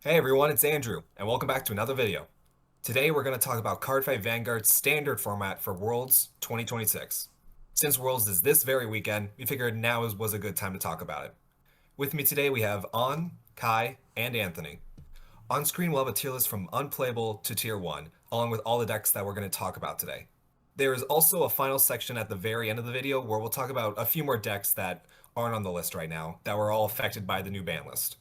Hey everyone, it's Andrew, and welcome back to another video. Today we're going to talk about Cardfight Vanguard's standard format for Worlds 2026. Since Worlds is this very weekend, we figured was a good time to talk about it. With me today we have An, Kai, and Anthony. On screen we'll have a tier list from unplayable to tier 1, along with all the decks that we're going to talk about today. There is also a final section at the very end of the video where we'll talk about a few more decks that aren't on the list right now that were all affected by the new ban list.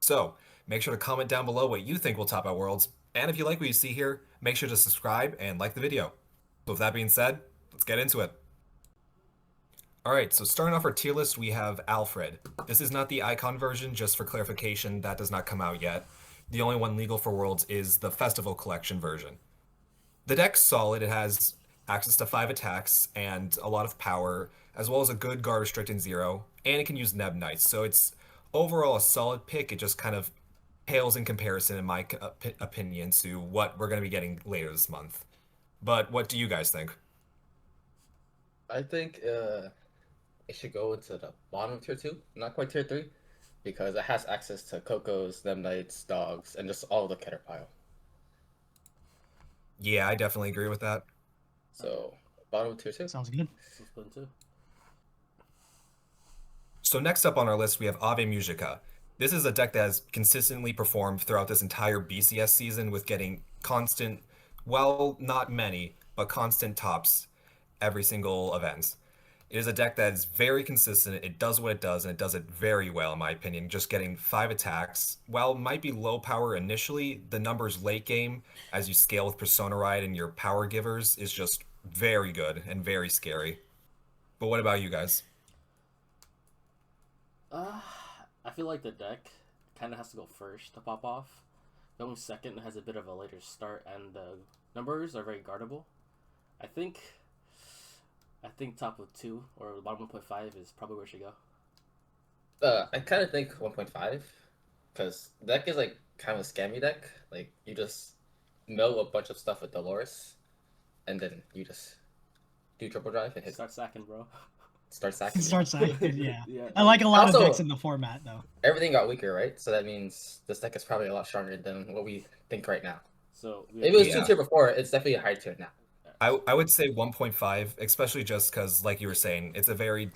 So, make sure to comment down below what you think will top out Worlds, and if you like what you see here, make sure to subscribe and like the video. So with that being said, let's get into it. Alright, so starting off our tier list, we have Alfred. This is not the icon version, just for clarification, that does not come out yet. The only one legal for Worlds is the Festival Collection version. The deck's solid, it has access to 5 attacks and a lot of power, as well as a good guard restrict in 0, and it can use Neb Knights, so it's overall a solid pick. It just kind of pales in comparison, in my opinion, to what we're going to be getting later this month. But what do you guys think? I think it should go into the bottom of tier two, not quite tier three, because it has access to Cocos, them knights, dogs, and just all of the Keter pile. Yeah, I definitely agree with that. So bottom of tier two. Sounds good. Split too. So next up on our list, we have Ave Musica. This is a deck that has consistently performed throughout this entire BCS season with getting constant, well, not many, but constant tops every single event. It is a deck that is very consistent. It does what it does, and it does it very well, in my opinion. Just getting 5 attacks. While it might be low power initially, the numbers late game, as you scale with Persona Ride and your power givers, is just very good and very scary. But what about you guys? Uh, I feel like the deck kind of has to go first to pop off. Going second has a bit of a later start, and the numbers are very guardable. I think, I think top of two or bottom 1.5 is probably where it should go. I kind of think 1.5, because the deck is like kind of a scammy deck. Like you just mill a bunch of stuff with Dolores, and then you just do triple drive and hit Start sacking, bro. start sacking. Starts out, yeah. Yeah. I like a lot Also- of decks in the format though. Everything got weaker, right? So that means this deck is probably a lot stronger than what we think right now. So If it was Yeah. 2 tier before, it's definitely a high tier now. I would say 1.5, especially just because, like you were saying, it's a very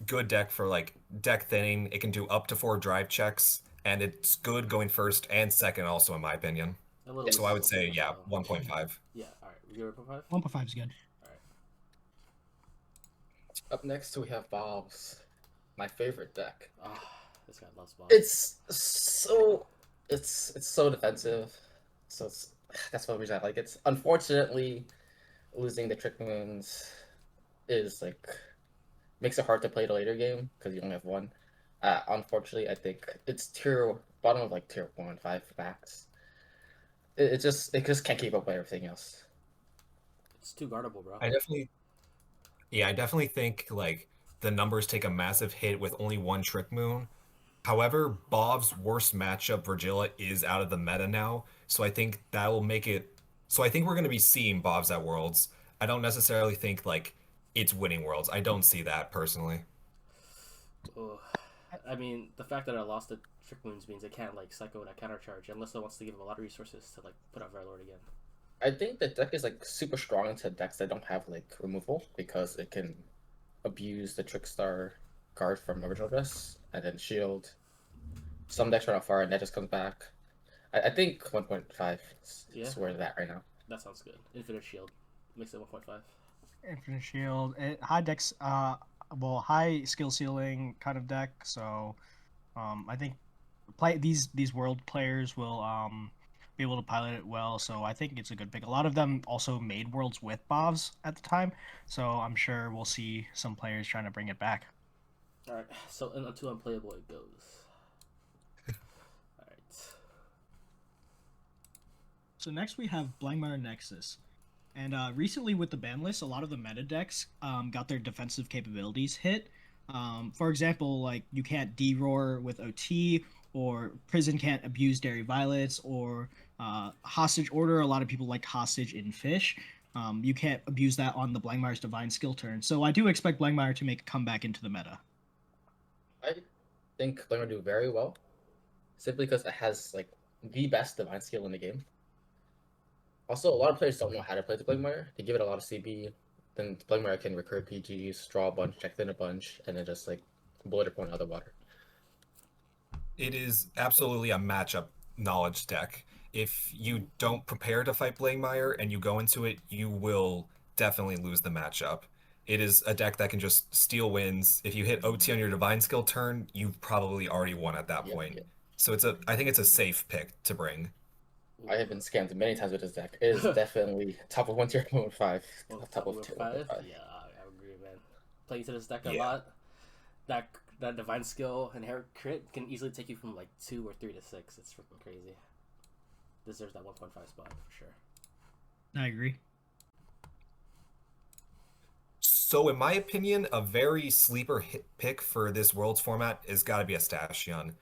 good deck for like deck thinning. It can do up to 4 drive checks, and it's good going first and second, also in my opinion. a little So I would say, slow. yeah, 1.5. Yeah. All right. We go 1.5. 1.5 is good. Up next we have Bob's, my favorite deck. Ah, this guy loves bombs. It's so defensive. So that's one reason I like it. Unfortunately, losing the Trick Moons is like makes it hard to play the later game because you only have one. Unfortunately, I think it's tier bottom of like tier 1.5 max. It just can't keep up with everything else. It's too guardable, bro. I definitely, yeah, I definitely think like the numbers take a massive hit with only one Trick Moon. However, Bob's worst matchup, Virgila, is out of the meta now, so I think that will make it. So I think we're going to be seeing Bob's at Worlds. I don't necessarily think like it's winning Worlds. I don't see that personally. Ugh. I mean, the fact that I lost the Trick Moons means I can't like psycho that counter charge unless it wants to give him a lot of resources to like put out Varlord again. I think the deck is like super strong into decks that don't have like removal because it can abuse the Trickstar card from original dress and then shield. Some decks run out far and that just comes back. I think 1.5 Yeah. is where it's at right now. That sounds good. Infinite Shield makes it 1.5. Infinite Shield, high decks, high skill ceiling kind of deck. So, I think play these world players will be able to pilot it well. So I think it's a good pick. A lot of them also made worlds with Bovs at the time, so I'm sure we'll see some players trying to bring it back. All right. So into unplayable it goes. All right. So next we have Blankmire Nexus. And recently with the ban list, a lot of the meta decks got their defensive capabilities hit. For example, like you can't D-roar with OT, or Prison can't abuse Dairy Violets, or Hostage Order. A lot of people like Hostage in Fish. You can't abuse that on the Blankmire's Divine skill turn. So I do expect Blankmire to make a comeback into the meta. I think Blink will do very well simply because it has like the best divine skill in the game. Also, a lot of players don't know how to play the Blackmire. They give it a lot of CB. Then the Blackmire can recur PGs, draw a bunch, check in a bunch, and then just like bullet opponent out of the water. It is absolutely a matchup knowledge deck. If you don't prepare to fight Blankmire and you go into it, you will definitely lose the matchup. It is a deck that can just steal wins. If you hit OT on your divine skill turn, you've probably already won at that point. Yeah. So I think it's a safe pick to bring. I have been scammed many times with this deck. It is definitely top of 1 tier 1.5. Well, Top of tier 5? 1.5. Yeah, I agree, man. Playing to this deck a Yeah. lot, that divine skill inherent crit can easily take you from like 2 or 3 to 6. It's freaking crazy. Deserves that 1.5 spot for sure. I agree. So, in my opinion, a very sleeper hit pick for this Worlds format is got to be Astashion.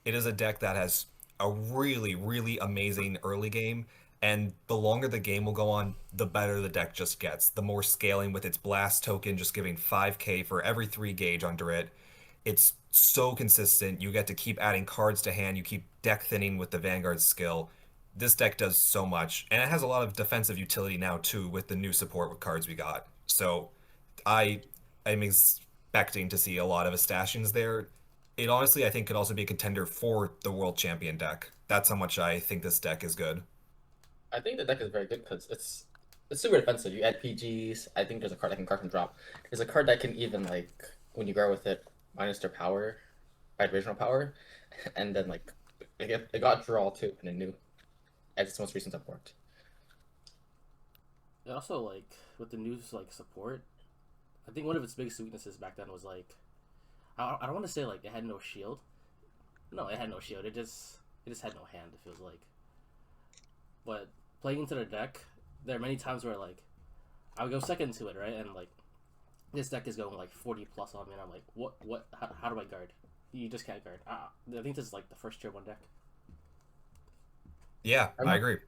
It is a deck that has a really, really amazing early game, and the longer the game will go on, the better the deck just gets. The more scaling with its blast token, just giving 5k for every 3 gauge under it. It's so consistent. You get to keep adding cards to hand, you keep deck thinning with the Vanguard skill. This deck does so much, and it has a lot of defensive utility now too with the new support with cards we got. So I am expecting to see a lot of Astashians there. It honestly, I think, could also be a contender for the world champion deck. That's how much I think this deck is good. I think the deck is very good because it's super defensive. You add PGs. I think there's a card that can card and drop. There's a card that can even like when you guard with it minus their power, original power, and then like it got draw too in a new at its most recent support. And also, like with the news like support, I think one of its biggest weaknesses back then was like, I don't want to say like it had no shield. No, it had no shield. It just had no hand. It feels like. But playing into the deck, there are many times where like I would go second to it, right, and like this deck is going like 40 plus on me, and I'm like, what? How do I guard? You just can't guard. I think this is like the first tier 1 deck. Yeah, I agree.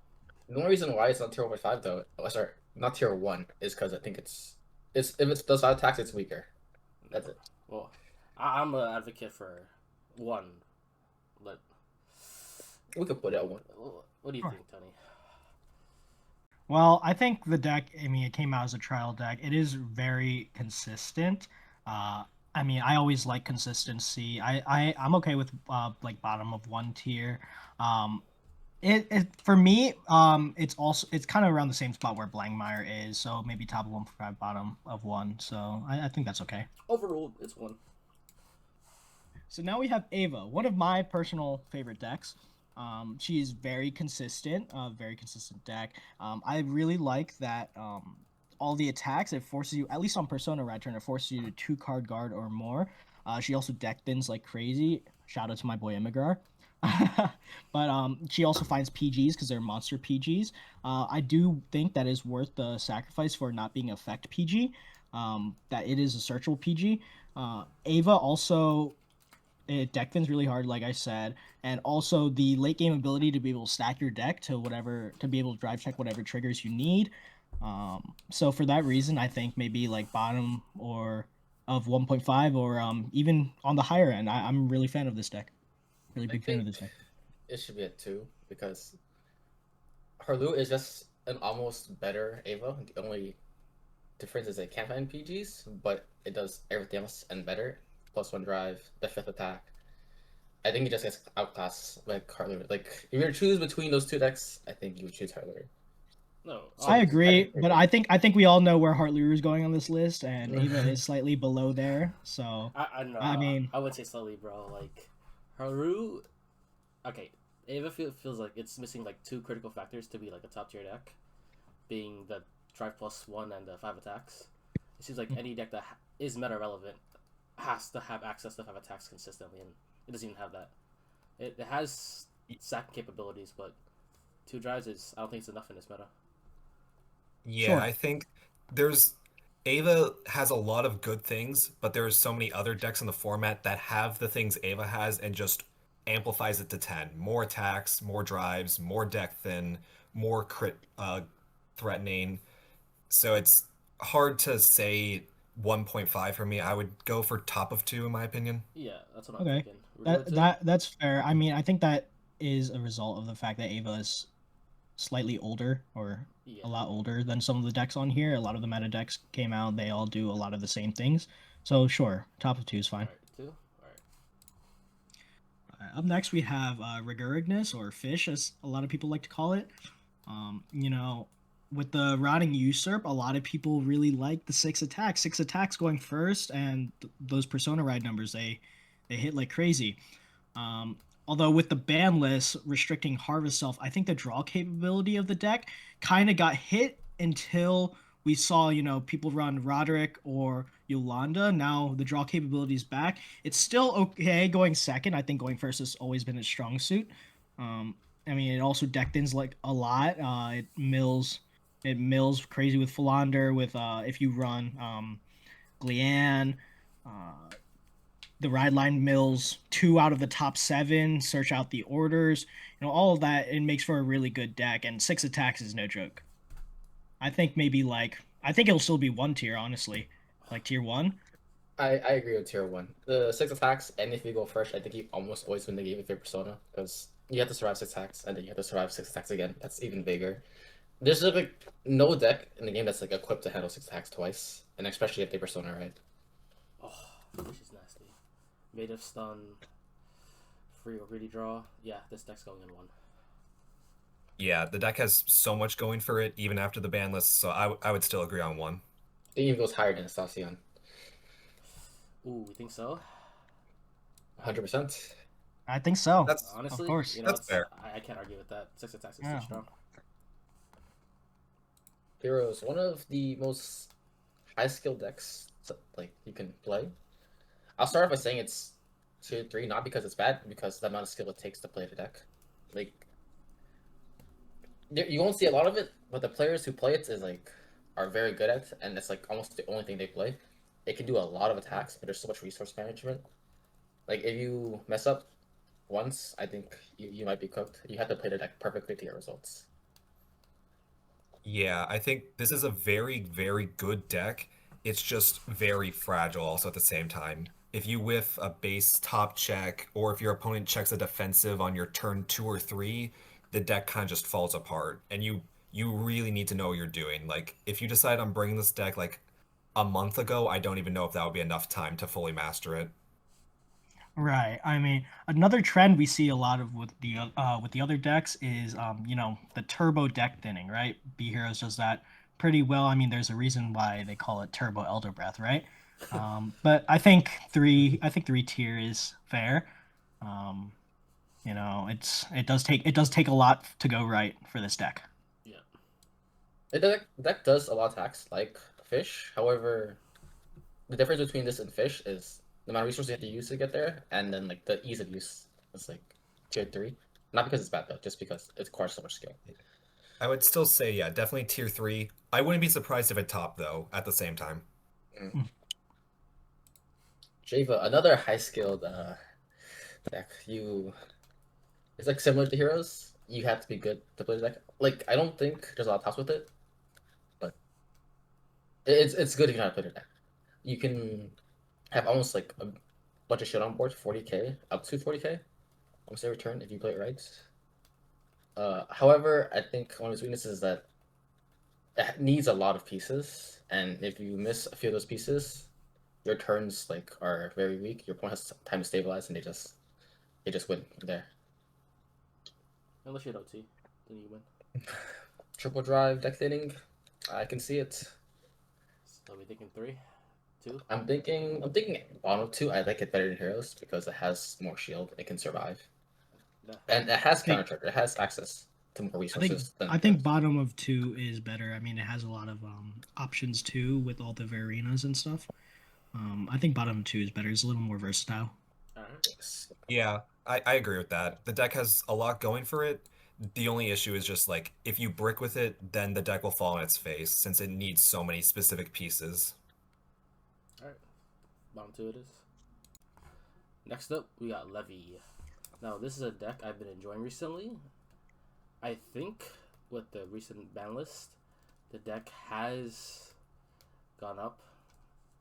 The only reason why it's not tier 1.5 though, sorry, not tier 1, is because I think it's if it does 5 attacks, it's weaker. That's it. Well, I'm an advocate for 1. But We could put it at 1. what do you Sure. think, Tony? Well, I think the deck, I mean, it came out as a trial deck. It is very consistent. I mean, I always like consistency. I'm okay with like bottom of 1 tier. It for me, it's kind of around the same spot where Blankmire is, so maybe top of 1.5, bottom of 1. So I think that's okay. Overruled. It's 1. So now we have Ava, one of my personal favorite decks. She's very consistent, very consistent deck. I really like that all the attacks, it forces you, at least on Persona Red Turn, it forces you to 2-card guard or more. She also deck thins like crazy. Shout out to my boy Imigrar. But she also finds PGs because they're monster PGs. I do think that is worth the sacrifice for not being effect PG. That it is a searchable PG. Ava also it deck thins really hard, like I said, and also the late game ability to be able to stack your deck to be able to drive check whatever triggers you need. So for that reason, I think maybe like bottom or of 1.5 or even on the higher end. I'm really fan of this deck. Really big fan of this deck. It should be at 2 because her loot is just an almost better Ava. The only difference is it can't find PGs, but it does everything else and better. +1 drive, the 5th attack. I think it just gets outclassed like Heartlure. Like if you were to choose between those 2 decks, I think you would choose Heartlure. No, I agree, but I think we all know where Heartlure is going on this list, and Ava is slightly below there. So I know. I mean, I would say slowly, bro. Like Haru. Okay, Ava feels like it's missing like 2 critical factors to be like a top tier deck, being the drive +1 and the 5 attacks. It seems like any deck that is meta relevant has to have access to 5 attacks consistently, and it doesn't even have that. It has sack capabilities, but 2 drives is I don't think it's enough in this meta. Yeah, Sure. I think there's Ava has a lot of good things, but there's so many other decks in the format that have the things Ava has and just amplifies it to 10. More attacks, more drives, more deck thin, more crit threatening. So it's hard to say 1.5 for me. I would go for top of 2 in my opinion. Yeah, that's what I'm Okay. thinking. We're going to- That's fair. I mean, I think that is a result of the fact that Ava is slightly older, or Yeah. a lot older than some of the decks on here. A lot of the meta decks came out, they all do a lot of the same things. So sure, top of 2 is fine. Alright, 2. Alright. Up next, we have Rigorignus, or Fish, as a lot of people like to call it. You know, with the Rotting Usurp, a lot of people really like the 6 attacks. 6 attacks going first, and those Persona Ride numbers, they hit like crazy. Although with the ban list restricting Harvest Self, I think the draw capability of the deck kind of got hit until we saw, people run Roderick or Yolanda. Now the draw capability is back. It's still okay going second. I think going first has always been a strong suit. I mean, it also deck thins like a lot. It mills crazy with Philander, with if you run Glian, the ride line mills 2 out of the top 7, search out the orders, all of that. It makes for a really good deck, and 6 attacks is no joke. I think it'll still be 1 tier, honestly, like tier 1. I agree with tier 1. The 6 attacks, and if you go first, I think you almost always win the game with your Persona, because you have to survive 6 attacks, and then you have to survive 6 attacks again. That's even bigger. There's like no deck in the game that's like equipped to handle 6 attacks twice, and especially if they Persona right. Oh, this is nasty. Made of stun, free or greedy draw. Yeah, this deck's going in 1. Yeah, the deck has so much going for it, even after the ban list, so I would still agree on 1. It even goes higher than Estacion. Ooh, we think so? 100%. I think so. That's Honestly, Of course. That's fair. I can't argue with that. 6 attacks is Yeah. too strong. Heroes, one of the most high skill decks like you can play. I'll start off by saying it's tier 3, not because it's bad, because the amount of skill it takes to play the deck. Like, you won't see a lot of it, but the players who play it are very good at it, and it's like almost the only thing they play. It can do a lot of attacks, but there's so much resource management. Like, if you mess up once, I think you might be cooked. You have to play the deck perfectly to get results. Yeah, I think this is a very, very good deck. It's just very fragile also at the same time. If you whiff a base top check, or if your opponent checks a defensive on your turn 2 or 3, the deck kind of just falls apart. And you really need to know what you're doing. Like, if you decide I'm bringing this deck like a month ago, I don't even know if that would be enough time to fully master it. Right. I mean, another trend we see a lot of with the other decks is the turbo deck thinning, right? B Heroes does that pretty well. I mean, there's a reason why they call it Turbo Elder Breath, right? But I think 3 tier is fair. It does take a lot to go right for this deck. Yeah. The deck does a lot of attacks, like Fish. However, the difference between this and Fish is the amount of resources you have to use to get there, and then like the ease of use is like tier 3. Not because it's bad though, just because it requires so much skill. I would still say, yeah, definitely tier 3. I wouldn't be surprised if it topped, though, at the same time. Java, another high skilled deck. It's like similar to Heroes. You have to be good to play the deck. Like, I don't think there's a lot of tops with it, but it's good if you know how to play the deck. You can have almost like a bunch of shit on board, 40k, up to 40k, almost every turn if you play it right. However, I think one of its weaknesses is that it needs a lot of pieces, and if you miss a few of those pieces, your turns are very weak. Your opponent has time to stabilize, and they just win there. Unless you hit OT, then you win. Triple drive deck thinning, I can see it. So we thinking 3, 2. I'm thinking bottom 2. I like it better than Heroes because it has more shield. It can survive, Yeah. and it has counter trigger. It has access to more resources. I think bottom of 2 is better. I mean, it has a lot of options too with all the Varinas and stuff. I think bottom 2 is better. It's a little more versatile. Alright. Yeah, I agree with that. The deck has a lot going for it. The only issue is just like if you brick with it, then the deck will fall on its face since it needs so many specific pieces. Alright. Bottom 2 it is. Next up, we got Levy. Now, this is a deck I've been enjoying recently. I think with the recent ban list, the deck has gone up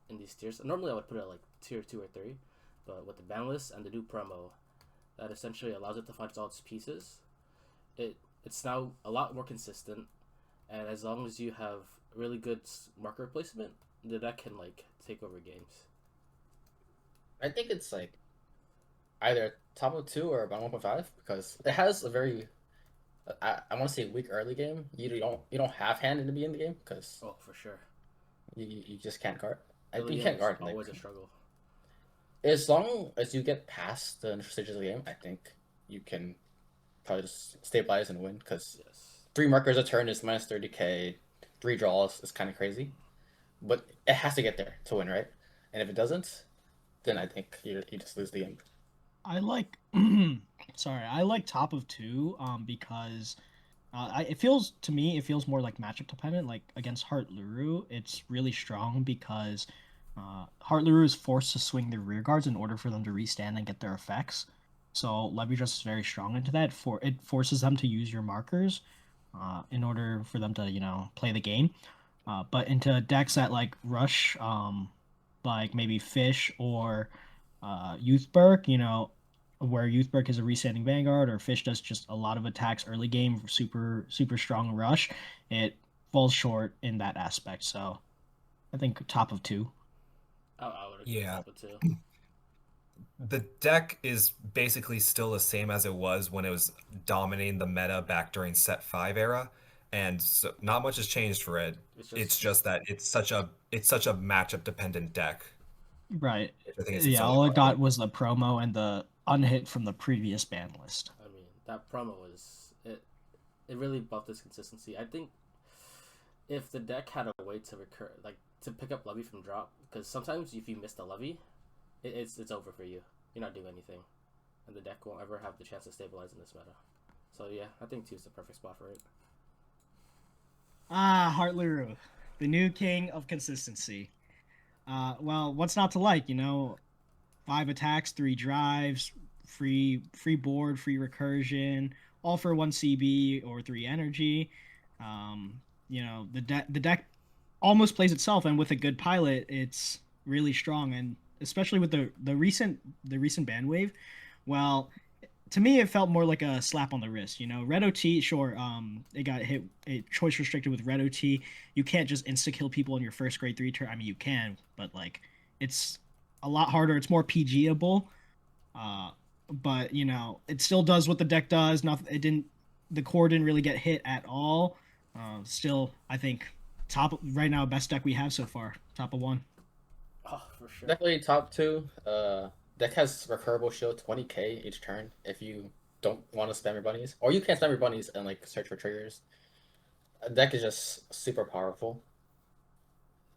in these tiers. Normally, I would put it like tier 2 or 3, but with the ban list and the new promo, that essentially allows it to find all its pieces. It's now a lot more consistent, and as long as you have really good marker placement, the deck can like take over games. I think it's like either top of 2 or about 1.5 because it has a very I want to say weak early game. You don't have hand in the beginning of the game because Oh, for sure. you just can't guard. I Early think you game can't is guard. always Like, a struggle. as long as you get past the initial stages of the game, I think you can probably just stabilize and win because Yes. 3 markers a turn is minus 30k, 3 draws is kind of crazy, but it has to get there to win, right? And if it doesn't, then I think you just lose the game. I like sorry, I like top of 2 because it feels to me it feels more like matchup dependent. Like against Heart Luru, it's really strong because Heart Luru is forced to swing their rear guards in order for them to restand and get their effects. So Levy Dress is very strong into that. It forces them to use your markers in order for them to play the game. But into decks that like rush, like maybe Fish or Youthberg, where Youthberg is a resetting Vanguard, or Fish does just a lot of attacks early game, super super strong rush. It falls short in that aspect. So I think top of 2. I would agree Yeah. with that too. The deck is basically still the same as it was when it was dominating the meta back during set 5 era, and so not much has changed for it. It's just that it's such a matchup dependent deck. Right. Which I think is its Yeah, only all it problem. got was the promo and the unhit from the previous ban list. I mean, that promo was it. It really buffed its consistency. I think if the deck had a way to recur, like to pick up Levy from drop, because sometimes if you miss the Levy, it's over for you. You're not doing anything, and the deck won't ever have the chance to stabilize in this meta. So yeah, I think 2 is the perfect spot for it. Ah, Heart Luru, the new king of consistency. Well, what's not to like? 5 attacks, 3 drives, free board, free recursion, all for 1 CB or 3 energy. The deck almost plays itself, and with a good pilot, it's really strong. And especially with the recent ban wave, well, to me it felt more like a slap on the wrist. Red OT, sure, it got hit, choice restricted with Red OT. You can't just insta kill people in your first grade 3 turn. I mean, you can, but like it's a lot harder. It's more PGable. But it still does what the deck does. Nothing. The core didn't really get hit at all. Still, I think top right now, best deck we have so far. Top of 1. Oh, for sure. Definitely top 2. Deck has recurable shield 20k each turn if you don't want to spam your bunnies, or you can't spam your bunnies and like search for triggers. Deck is just super powerful.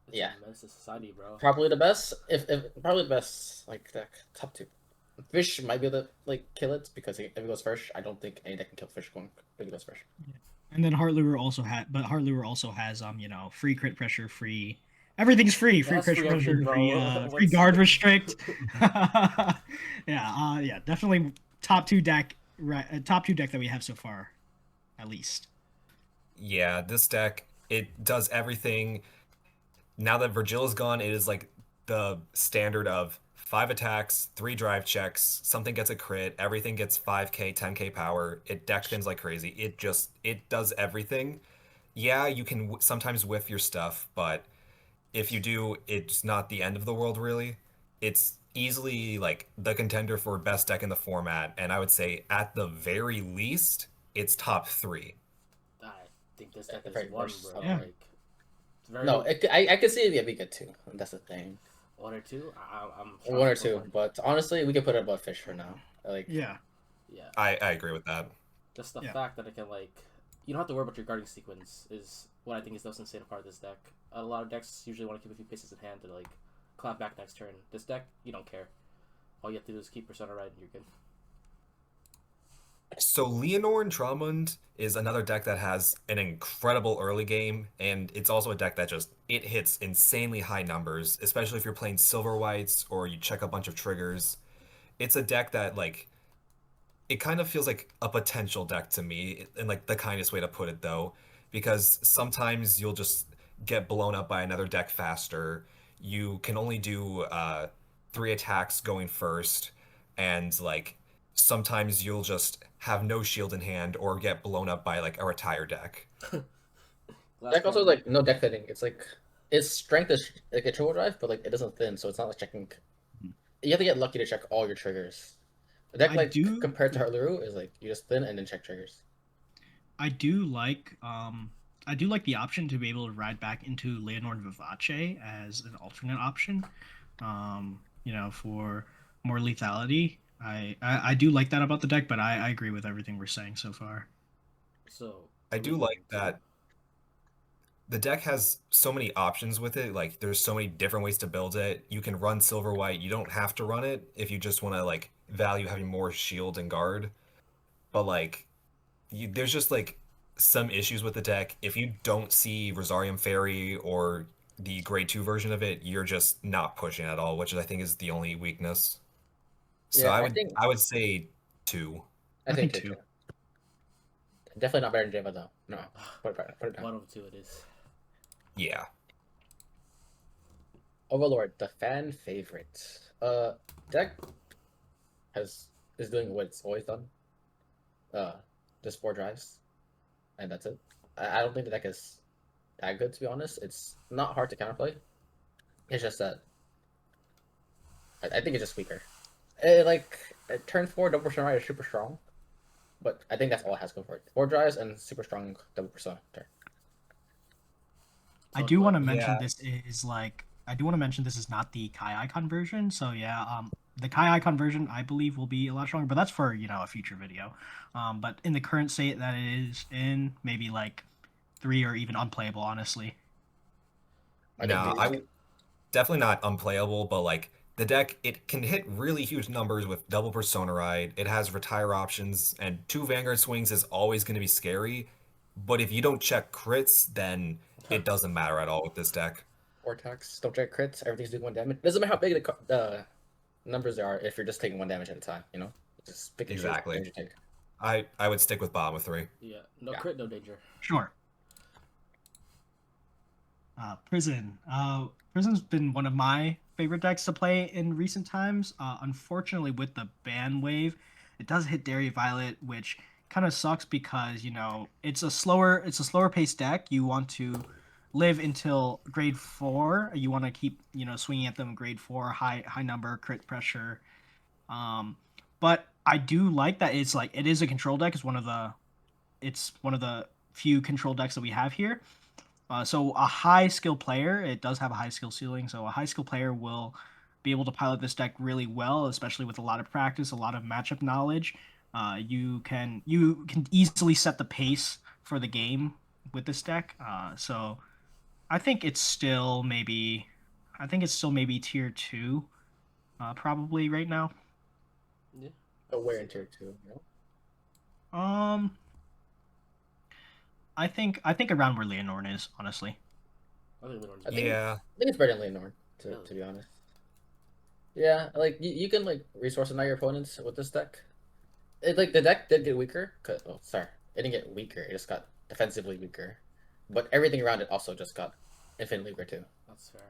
It's Yeah. a menace to society, bro. Probably the best. If probably the best like deck top 2. Fish might be able to like kill it because if it goes first, I don't think any deck can kill Fish going if it goes first. And then Heart Lure also has free crit pressure, free everything's free, free That's crit free pressure, everything, bro. free What's- guard restrict. Yeah, definitely top 2 deck, top 2 deck that we have so far, at least. Yeah, this deck, it does everything. Now that Virgil is gone, it is like the standard of 5 attacks, 3 drive checks, something gets a crit, everything gets 5k, 10k power. It deck things like crazy. It does everything. Yeah, you can sometimes whiff your stuff, but if you do, it's not the end of the world, really. It's easily like the contender for best deck in the format, and I would say at the very least, it's top 3. I think this deck The is very 1, first, bro. yeah. Like, it's very No, I could see it be good too. That's the thing. 1 or 2. I'm 1 or trying to 2, but honestly, we could put it above Fish for now. Like Yeah. Yeah, I agree with that. just the Yeah. fact that it can like, you don't have to worry about your guarding sequence is what I think is the most insane part of this deck. A lot of decks usually want to keep a few pieces in hand to like clap back next turn. This deck, you don't care. All you have to do is keep Persona right and you're good. So Leonore and Traumund is another deck that has an incredible early game, and it's also a deck that it hits insanely high numbers, especially if you're playing silver whites or you check a bunch of triggers. It's a deck that like it kind of feels like a potential deck to me, in like the kindest way to put it though, because sometimes you'll just get blown up by another deck faster. You can only do 3 attacks going first, and like sometimes you'll just have no shield in hand or get blown up by like a retire deck. Last Deck also one. like no deck fitting. It's like its strength is like a triple drive, but like it doesn't thin, so it's not like checking. You have to get lucky to check all your triggers. A deck I like do- compared to Harluru is like you just thin and then check triggers. I do like the option to be able to ride back into Leonord Vivace as an alternate option. For more lethality. I do like that about the deck, but I agree with everything we're saying so far. So I for do me, like too. that the deck has so many options with it. Like there's so many different ways to build it. You can run silver white. You don't have to run it if you just want to like value having more shield and guard. But like there's just like some issues with the deck. If you don't see Rosarium Fairy or the grade 2 version of it, you're just not pushing at all, which I think is the only weakness. So Yeah, I I would think I would say 2. I think think two two. too. Definitely not better than Java though. No, put it down. One of two it is. Yeah. Overlord, the fan favorite. Deck is doing what it's always done. Just 4 drives, and that's it. I don't think the deck is that good to be honest. It's not hard to counterplay. It's just that I think it's just weaker. Turn 4 double persona right is super strong, but I think that's all it has going for it. 4 drives and super strong double persona turn. I Talk do want to about- mention Yeah. this is like I do want to mention this is not the Kai icon version. So yeah, the Kai icon version I believe will be a lot stronger, but that's for a future video. But in the current state that it is in, maybe like 3 or even unplayable, honestly. I think No, these. definitely not unplayable, but like the deck, it can hit really huge numbers with double Persona Ride. It has retire options, and 2 Vanguard swings is always going to be scary. But if you don't check crits, then it doesn't matter at all with this deck. Vortex, don't check crits, everything's doing 1 damage. Doesn't matter how big the numbers are if you're just taking 1 damage at a time, you know? Just pick and choose Exactly. damage you take. I would stick with bottom of 3. Yeah, no Yeah. crit, no danger. Sure. Prison. Prison's been one of my favorite decks to play in recent times. Unfortunately, with the ban wave, it does hit Dairy Violet, which kind of sucks because it's a slower paced deck. You want to live until grade 4. You want to keep swinging at them grade 4, high number crit pressure. But I do like that it is a control deck. It's one of the few control decks that we have here. So a high skill player, it does have a high skill ceiling, so a high skill player will be able to pilot this deck really well, especially with a lot of practice, a lot of matchup knowledge. You can easily set the pace for the game with this deck. So I think it's still maybe, tier 2, probably right now. Yeah. But where in tier 2, you know? I think around where Leonore is, honestly. I think Leonard's I think- Yeah. I think it's better than Leonor, to be honest. Yeah, like you can like resource deny your opponents with this deck. Like the deck did get weaker. Sorry, it didn't get weaker. It just got defensively weaker, but everything around it also just got infinitely weaker too. That's fair.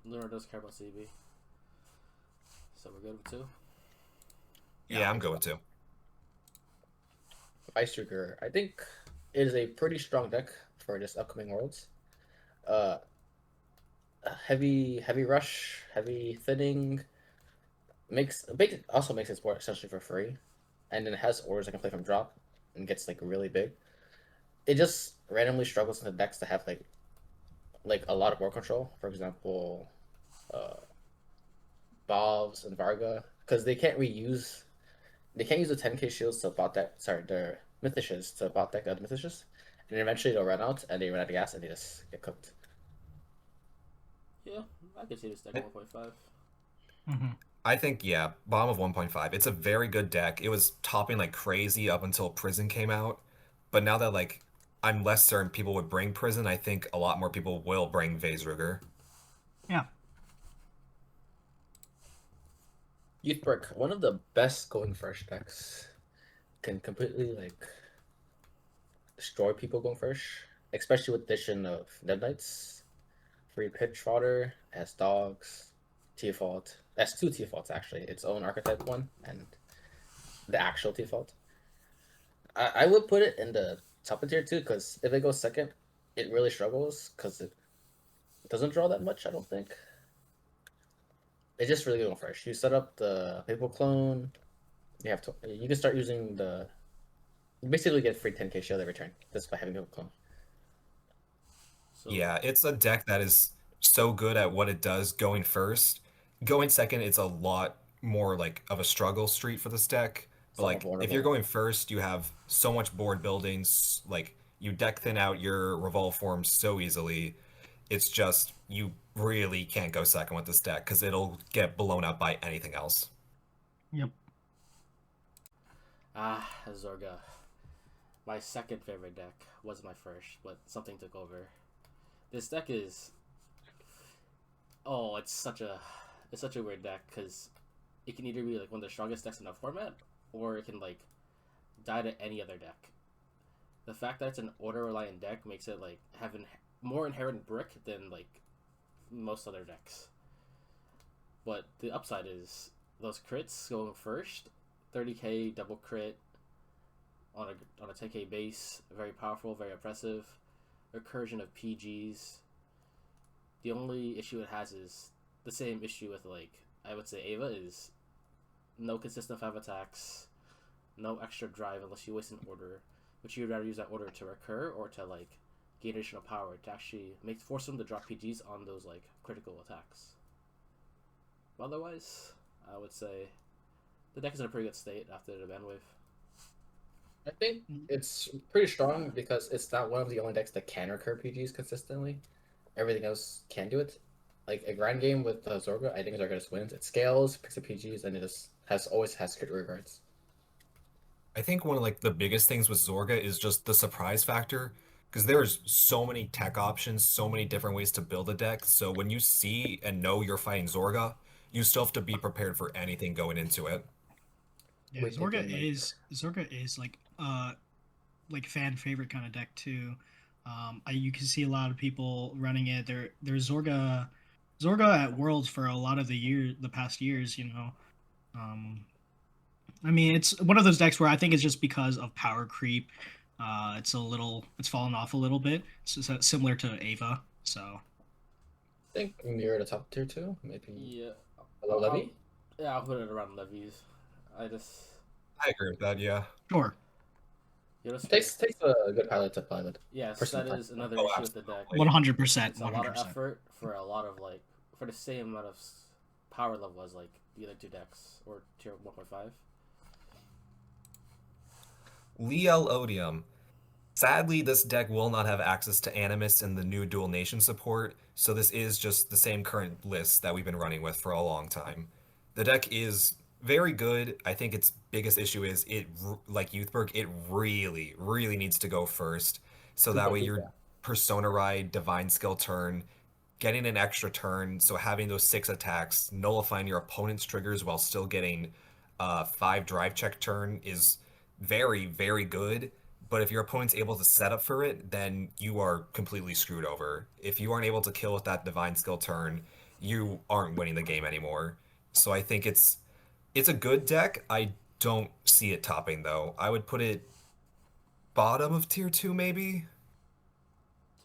Leonard does care about CB. So we're good with 2. Yeah, I'm going to. Ice Trigger, I think, is a pretty strong deck for this upcoming Worlds. Uh, heavy rush, heavy thinning. Also makes it sport essentially for free, and then it has orders I can play from drop and gets like really big. It just randomly struggles in the decks that have like a lot of board control. For example, Bobs and Varga, because they can't use the 10k shields to bot deck. Sorry, their Mythishes to bot deck the other Mythishes, and then eventually they'll run out and they run out of gas and they just get cooked. Yeah, I could see this deck 1.5. Mm-hmm. I think, yeah, bottom of 1.5. It's a very good deck. It was topping like crazy up until Prison came out. But now that like I'm less certain people would bring Prison, I think a lot more people will bring Vaserugger. Yeah. Youthbrick, one of the best going first decks, can completely like destroy people going first, especially with the addition of Dead Knights, free pitch fodder, as dogs, T-Fault. That's 2 T-Faults actually, its own archetype one and the actual default. I would put it in the top of tier 2 because if it goes second, it really struggles because it doesn't draw that much. I don't think. It's just really going fresh. You set up the People clone. You can start using the. You basically get free 10k shield every turn just by having People clone. So Yeah, it's a deck that is so good at what it does going first. Going second, it's a lot more like of a struggle street for this deck. It's But a lot like more if you're vulnerable. going first, you have so much board buildings, like you deck thin out your revolve form so easily. It's just you really can't go second with this deck because it'll get blown up by anything else. Yep. Zorga. My second favorite deck was my first, but something took over. This deck is it's such a weird deck because it can either be like one of the strongest decks in the format, or it can like die to any other deck. The fact that it's an order reliant deck makes it like having more inherent brick than like most other decks. But the upside is those crits going first, 30k double crit on a 10k base, very powerful, very oppressive. Recursion of PGs. The only issue it has is the same issue with like I would say Ava is no consistent 5 attacks, no extra drive unless you waste an order, which you'd rather use that order to recur or to like gain additional power to actually force them to drop PGs on those like critical attacks. Otherwise, I would say the deck is in a pretty good state after the ban wave. I think it's pretty strong because it's not one of the only decks that can recur PGs consistently. Everything else can do it. Like a grind game with Zorga, I think Zorga just wins. It scales, picks up PGs, and it just always has crit regards. I think one of like the biggest things with Zorga is just the surprise factor because there's so many tech options, so many different ways to build a deck. So when you see and know you're fighting Zorga, you still have to be prepared for anything going into it. Yeah, We thinking like Zorga is like fan favorite kind of deck too. You can see a lot of people running it. There's Zorga at Worlds for a lot of the past years. Um, I mean, it's one of those decks where I think it's just because of power creep. It's fallen off a little bit. It's similar to Ava. So I think near the top tier 2, maybe Yeah, below Levy. I'll put it around levies. I just I agree with that, yeah. sure. you know, Takes a good pilot to play with. yes, Person that play. is another Oh, issue with the deck. absolutely. 100%. It's a lot of 100%. effort for a lot of like for the same amount of power level as like the other two decks or tier 1.5. Liel Odium. Sadly, this deck will not have access to Animus and the new Dual Nation support, so this is just the same current list that we've been running with for a long time. The deck is very good. I think its biggest issue is like Youthberg, it really, really needs to go first, so that way your Persona Ride, Divine Skill turn, getting an extra turn, so having those 6 attacks, nullifying your opponent's triggers while still getting 5 drive check turn is very, very good. But if your opponent's able to set up for it, then you are completely screwed over. If you aren't able to kill with that divine skill turn, you aren't winning the game anymore. So I think it's a good deck. I don't see it topping though. I would put it bottom of tier 2 maybe.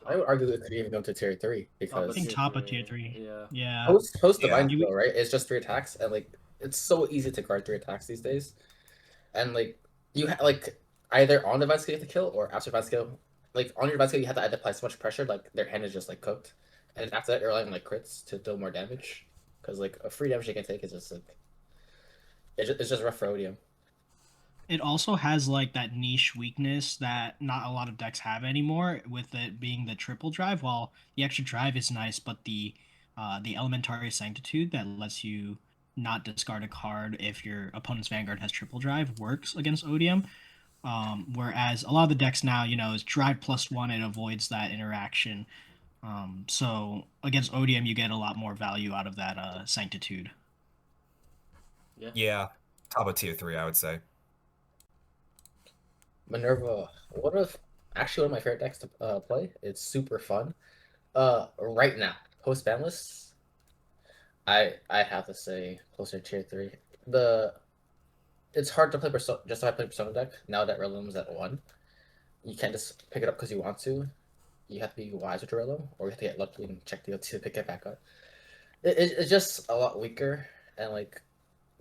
I would argue it could even go to tier 3 I because think top of tier 3. Yeah. Yeah. post Yeah. divine skill, right? It's just 3 attacks, and like it's so easy to guard 3 attacks these days. And like like either on divine skill you have to kill or after divine skill. Like on your divine skill you have to apply so much pressure, like their hand is just like cooked. And after that you're relying on like crits to deal more damage. Because like a free damage they can take is just like it's just rough for Odium. It also has like that niche weakness that not a lot of decks have anymore, with it being the triple drive. While the extra drive is nice, but the elementary sanctitude that lets you not discard a card if your opponent's Vanguard has triple drive works against Odium. Whereas a lot of the decks now, is drive +1, it avoids that interaction. So against Odium, you get a lot more value out of that sanctitude. Yeah. Yeah, top of tier 3 I would say. Minerva, one of my favorite decks to play. It's super fun. Right now, post ban I have to say closer to tier 3. The it's hard to play Persona just so I play Persona deck now that Relum's at 1. You can't just pick it up because you want to. You have to be wise with your Relum, or you have to get lucky and check the OT to pick it back up. It's just a lot weaker, and like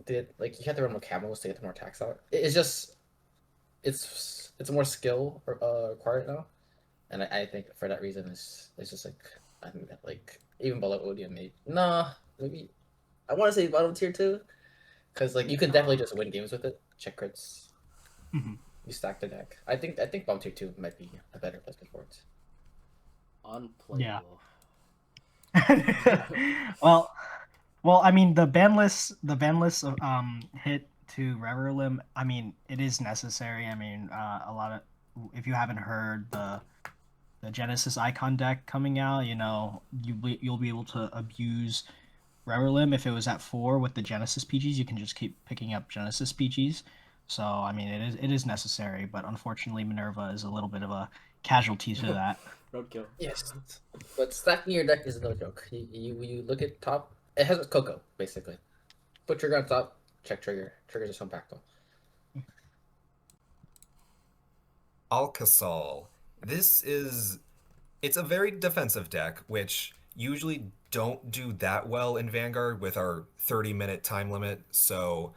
you have to run more camos to get the more attacks out. It's just it's more skill required now, and I think for that reason it's just like I'm like even below Odium maybe. Nah, maybe I want to say bottom tier 2, because like you can definitely just win games with it. Check crits. Mhm. You stack the deck. I think bottom tier 2 might be a better placement for it. Unplayable. well, well, I mean the ban list hit to Reverlim. I mean, it is necessary. I mean, a lot of if you haven't heard the Genesis Icon deck coming out, you'll be able to abuse Reverlim. If it was at 4 with the Genesis PGs, you can just keep picking up Genesis PGs. So I mean, it is necessary, but unfortunately, Minerva is a little bit of a casualty to that. Roadkill. Yes, but stacking your deck is no joke. You look at top. It has Coco basically. Put trigger on top. Check trigger. Triggers are so impactful. Alcasol. It's a very defensive deck, which usually don't do that well in Vanguard with our 30-minute time limit. So,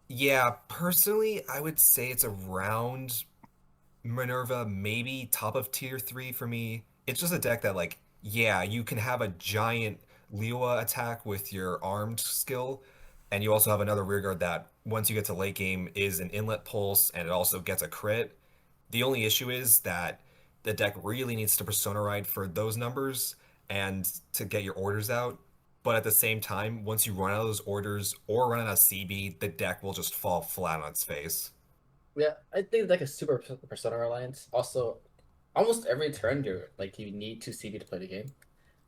yeah, personally, I would say it's around Minerva, maybe top of tier 3 for me. It's just a deck that, like, yeah, you can have a giant Lewa attack with your armed skill, and you also have another rearguard that, once you get to late game, is an inlet pulse, and it also gets a crit. The only issue is that the deck really needs to Persona Ride for those numbers and to get your orders out. But at the same time, once you run out of those orders or run out of CB, the deck will just fall flat on its face. Yeah, I think the deck is super Persona reliant. Also, almost every turn you need to CB to play the game,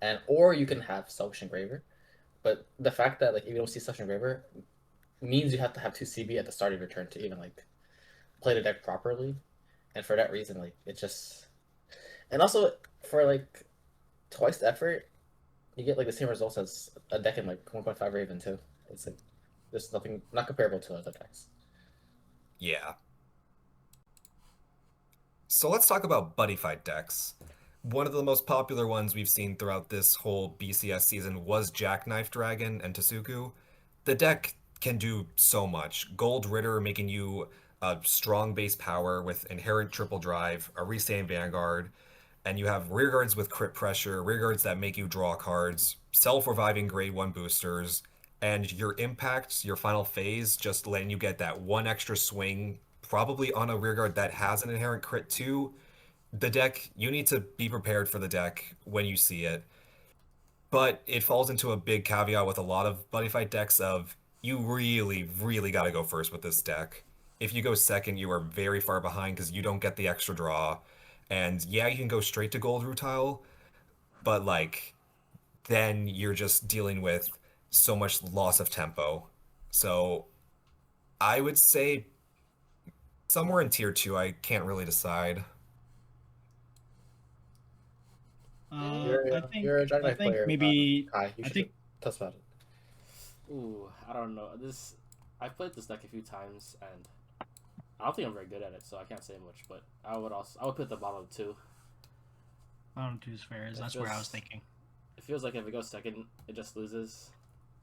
and or you can have Selfish Engraver. But the fact that like if you don't see Selfish Engraver means you have to have 2 CB at the start of your turn to even like play the deck properly. And for that reason, like it just and also for like twice the effort, you get like the same results as a deck in like 1.5 or even 2. It's like there's nothing not comparable to other decks. Yeah. So let's talk about buddy fight decks. One of the most popular ones we've seen throughout this whole BCS season was Jackknife Dragon and Tasuku. The deck can do so much. Gold Ritter making you a strong base power with inherent triple drive, a restand Vanguard, and you have rearguards with crit pressure, rearguards that make you draw cards, self-reviving grade 1 boosters, and your impact, your final phase, just letting you get that one extra swing, probably on a rearguard that has an inherent crit too. The deck, you need to be prepared for the deck when you see it. But it falls into a big caveat with a lot of buddy fight decks of you really, really got to go first with this deck. If you go second, you are very far behind because you don't get the extra draw. And yeah, you can go straight to gold rutile, but like then you're just dealing with so much loss of tempo. So I would say somewhere in tier 2, I can't really decide. I think You're a Jackknife player. maybe Kai, you I should think tell us about it. Ooh, I don't know. I've played this deck a few times, and I don't think I'm very good at it, so I can't say much. But I would put the bottom 2. bottom 2 is fair. It That's where I was feels- thinking. It feels like if it goes second, it just loses.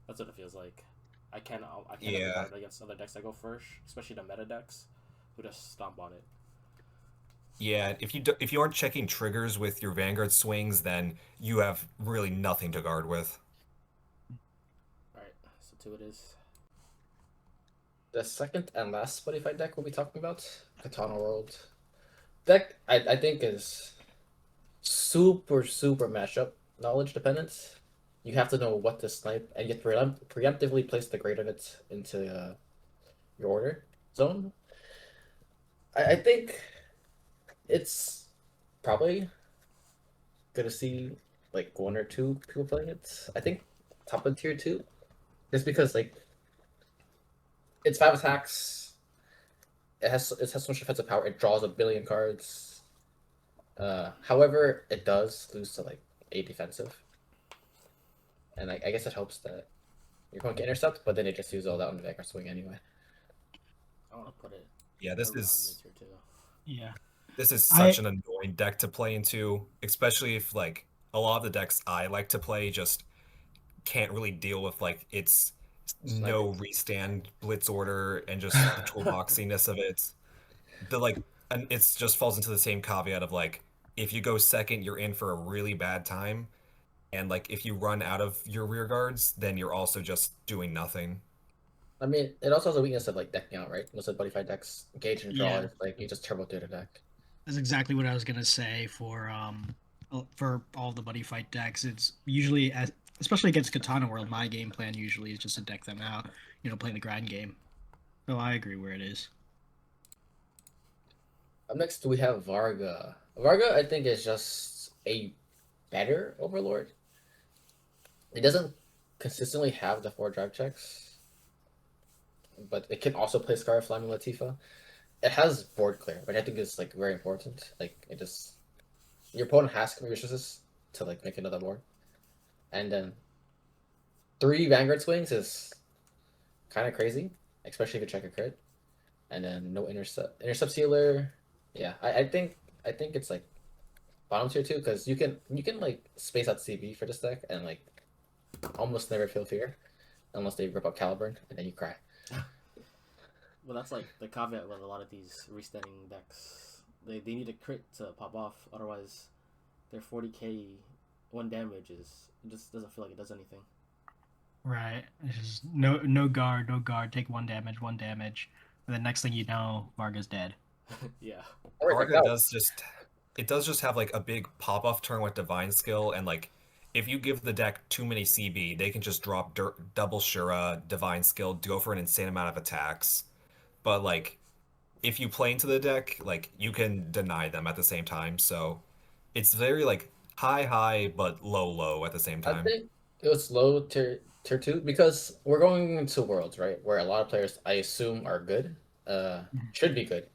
That's what it feels like. I can't Yeah. ever guard against other decks that go first, especially the meta decks, who just stomp on it. Yeah, if you aren't checking triggers with your Vanguard swings, then you have really nothing to guard with. All right, so 2 it is. The second and last Spotify deck we'll be talking about, Katana World. Deck I think is super matchup knowledge dependent. You have to know what to snipe, and you have to preemptively place the grade of it into your order zone. I think it's probably gonna see like 1 or 2 people playing it. I think top of tier 2, just because like it's 5 attacks. It has so much defensive power. It draws a billion cards. However, it does lose to like 8 defensive, and I guess it helps that you're going to intercept, but then it just uses all that on the Vanguard swing anyway. I want to put it Yeah, around mid tier 2. Yeah. this is I such an annoying deck to play into, especially if like a lot of the decks I like to play just can't really deal with like its no Sniping. restand blitz order and just the toolboxiness of it. The like and it's just falls into the same caveat of like if you go second, you're in for a really bad time. And like if you run out of your rear guards, then you're also just doing nothing. I mean, it also has a weakness of like decking out, right? Most of the buddy fight decks, engage and draw, Yeah. is like you just turbo through the deck. That's exactly what I was gonna say for all the buddy fight decks. It's usually especially against Katana World, my game plan usually is just to deck them out, playing the grind game. So I agree where it is. Up next, we have Varga. Varga, I think, is just a better Overlord. It doesn't consistently have the 4 drive checks, but it can also play Scar, Flaming Latifa. It has board clear, which I think is like very important. Like it just your opponent has to commit resources to like make another board, and then 3 Vanguard swings is kind of crazy, especially if you check a crit, and then no intercept sealer. Yeah, I think it's like bottom tier 2 because you can like space out CB for this deck and like almost never feel fear unless they rip up Caliburn and then you cry. Well, that's like the caveat with a lot of these restanding decks. They need a crit to pop off, otherwise their 40k 1 damage it just doesn't feel like it does anything. Right. It's just no guard, take one damage, and the next thing you know, Varga's dead. Yeah. Or like Varga that. does just have like a big pop-off turn with Divine Skill, and like if you give the deck too many CB, they can just drop double Shura, Divine Skill, go for an insane amount of attacks. But like if you play into the deck, like you can deny them at the same time. So it's very like high but low at the same I time. think it was low tier 2 because we're going into worlds, right? Where a lot of players I assume are good, should be good.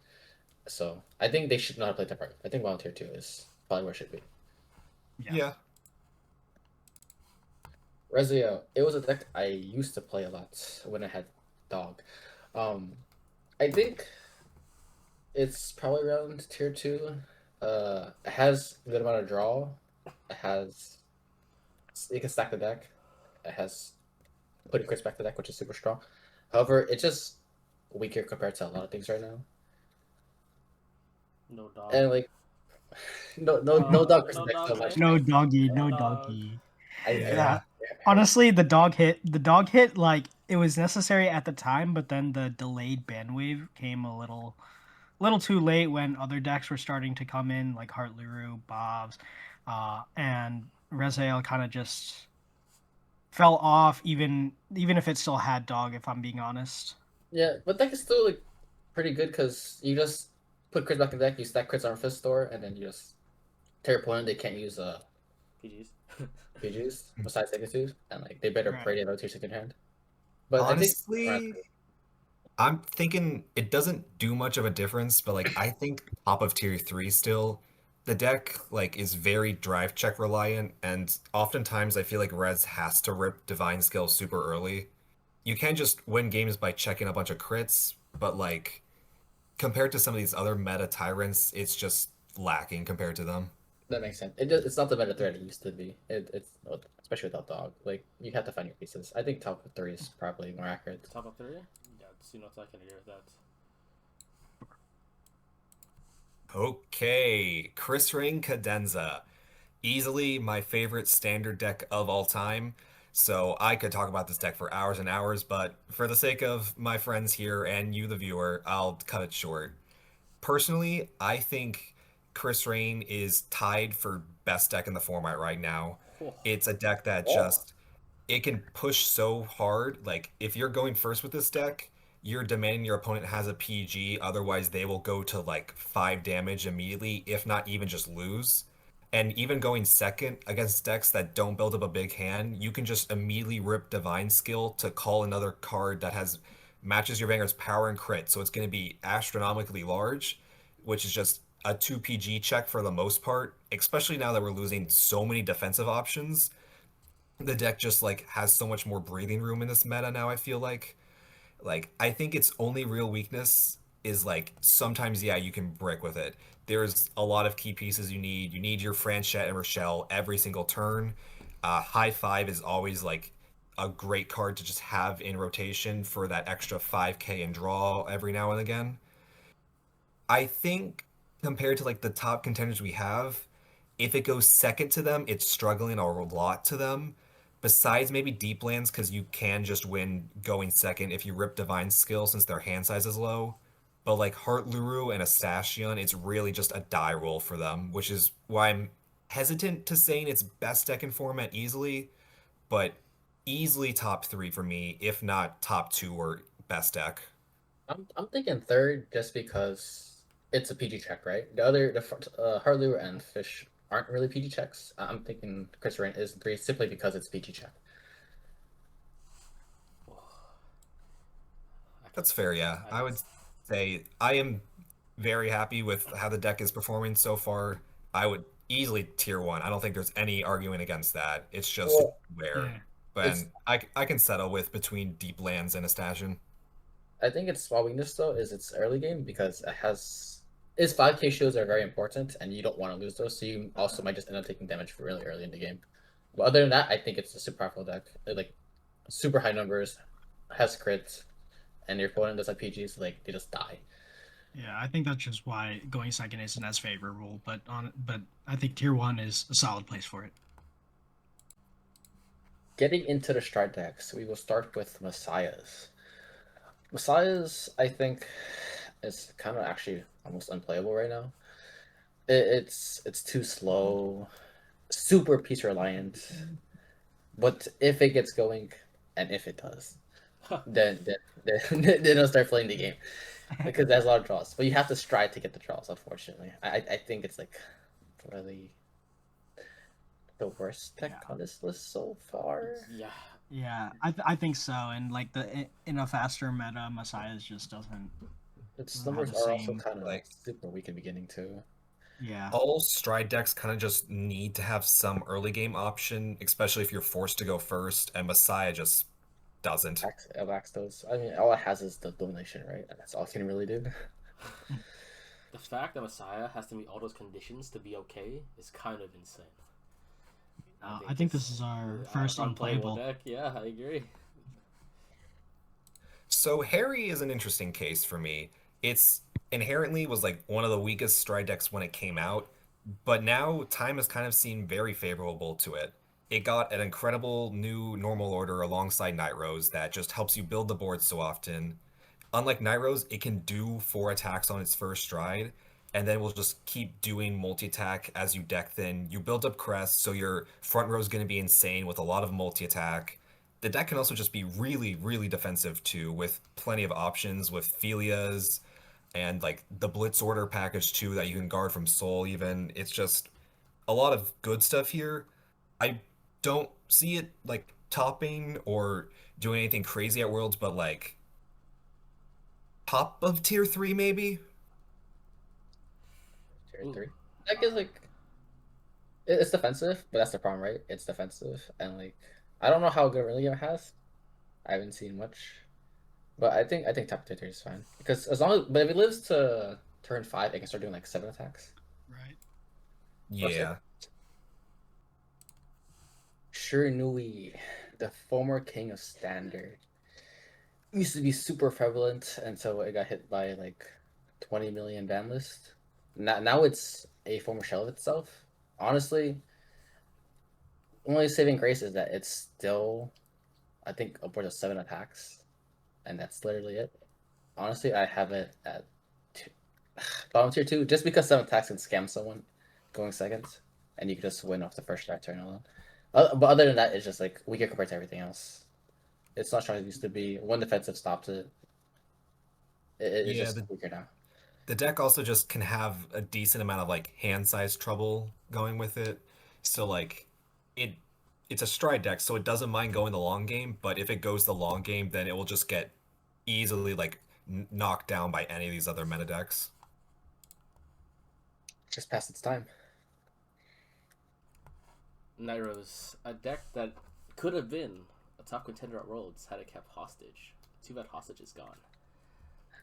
So I think they should not play Temper. I think Tier 2 is probably where it should be. Yeah. Rezio, it was a deck I used to play a lot when I had Dog. Um, I think it's probably around tier 2. It has a good amount of draw. It can stack the deck. It has putting crits back to the deck, which is super strong. However, it's just weaker compared to a lot of things right now. No dog. And like, no dog crits no back dog so much. hit. No doggy, No no dog. doggy. Yeah. Honestly, the dog hit, like it was necessary at the time, but then the delayed ban wave came a little too late when other decks were starting to come in, like Heart Luru, Bob's, and Rezael kind of just fell off, even if it still had dog. If I'm being honest. Yeah, but deck is still like pretty good because you just put crits back in the deck, you stack crits on fifth store, and then you just tell your opponent they can't use PGs. PGs besides negatives, and like they better Right. pray they have to your second hand. But Honestly, I'm thinking it doesn't do much of a difference, but like I think top of tier 3 still, the deck like is very drive check reliant, and oftentimes I feel like Rez has to rip Divine Skill super early. You can just win games by checking a bunch of crits, but like compared to some of these other meta tyrants, it's just lacking compared to them. that makes sense. It's not the meta threat it used to be. It's especially without dog. Like you have to find your pieces. I think top of 3 is probably more accurate. Top of 3? Yeah, see no I can agree with that. Okay, Chris Ring Cadenza. Easily my favorite standard deck of all time. So I could talk about this deck for hours and hours, but for the sake of my friends here and you, the viewer, I'll cut it short. Personally, I think Chris Rain is tied for best deck in the format right now. It's a deck that just it can push so hard. Like if you're going first with this deck, you're demanding your opponent has a PG, otherwise they will go to like 5 damage immediately, if not even just lose. And even going second against decks that don't build up a big hand, you can just immediately rip Divine Skill to call another card that has matches your Vanguard's power and crit. So it's going to be astronomically large, which is just a 2 PG check for the most part, especially now that we're losing so many defensive options. The deck just like has so much more breathing room in this meta now, I feel like. Like, I think its only real weakness is like sometimes, yeah, you can brick with it. There's a lot of key pieces you need. You need your Franchette and Rochelle every single turn. High Five is always like a great card to just have in rotation for that extra 5k and draw every now and again. I think compared to like the top contenders we have, if it goes second to them, it's struggling a lot to them. Besides maybe deep lands, because you can just win going second if you rip Divine Skill since their hand size is low. But like Heart Luru and Astashion, it's really just a die roll for them, which is why I'm hesitant to saying it's best deck in format easily, but easily top three for me, if not top two or best deck. I'm thinking third just because it's a PG check, right? Harley and Fish aren't really PG checks. I'm thinking Chris Rain is three simply because it's PG check. That's fair, yeah. I would say I am very happy with how the deck is performing so far. I would easily tier one. I don't think there's any arguing against that. It's just Well, where. Yeah. But I can settle with between Deep Lands and Astashion. I think its small weakness though is its early game because it has its 5k shows are very important and you don't want to lose those, so you also might just end up taking damage really early in the game. But other than that, I think it's a super powerful deck. Like super high numbers, has crits, and your opponent does have PGs, like they just die. Yeah, I think that's just why going second isn't as favorable. But I think tier one is a solid place for it. Getting into the stride decks, we will start with Messiahs. Messiahs, I think, is kind of actually almost unplayable right now. It's too slow, super piece reliant. But if it gets going, and if it does, then it'll start playing the game because there's a lot of draws. But you have to stride to get the draws. Unfortunately, I think it's like really the worst deck Yeah. on this list so far. Yeah. Yeah, I think so. And like in a faster meta, Messiahs just doesn't. Its Doesn't have numbers the are also same, kind of like super weak in the beginning too. Yeah. all stride decks kind of just need to have some early game option, especially if you're forced to go first, and Messiah just doesn't. Axe those. I mean, all it has is the domination, right? And that's all it can really do. The fact that Messiah has to meet all those conditions to be okay is kind of insane. I think this is our first unplayable. deck. Yeah, I agree. So Harry is an interesting case for me. It's inherently was like one of the weakest stride decks when it came out, but now time has kind of seemed very favorable to it. It got an incredible new normal order alongside Night Rose that just helps you build the board so often. Unlike Night Rose, it can do 4 attacks on its first stride, and then will just keep doing multi-attack as you deck thin. You build up crest, so your front row is going to be insane with a lot of multi-attack. The deck can also just be really, really defensive too, with plenty of options with Philias and like the Blitz Order package too that you can guard from Soul even. It's just a lot of good stuff here. I don't see it like topping or doing anything crazy at Worlds, but like top of tier three maybe. Tier 3. Deck is like it's defensive, but that's the problem, right? It's defensive, and like I don't know how good early game it has. I haven't seen much, but I think top tier 3 is fine because as long as but if it lives to turn 5, it can start doing like 7 attacks. Right. Yeah. Shiranui, the former king of Standard, used to be super prevalent until it got hit by like 20 million ban list. Now it's a former shell of itself. Honestly, only saving grace is that it's still, I think, upwards of 7 attacks, and that's literally it. Honestly, I have it at two, bottom tier 2 just because 7 attacks can scam someone going second, and you can just win off the first strike turn alone. But other than that, it's just like weaker compared to everything else. It's not strong as it used to be. One defensive stops it. It's Yeah, just weaker now. the deck also just can have a decent amount of like hand size trouble going with it. So like it it's a stride deck, so it doesn't mind going the long game, but if it goes the long game, then it will just get easily like knocked down by any of these other meta decks. Just past its time. Nairos, a deck that could have been a top contender at Worlds had it kept hostage. Too bad Hostage is gone.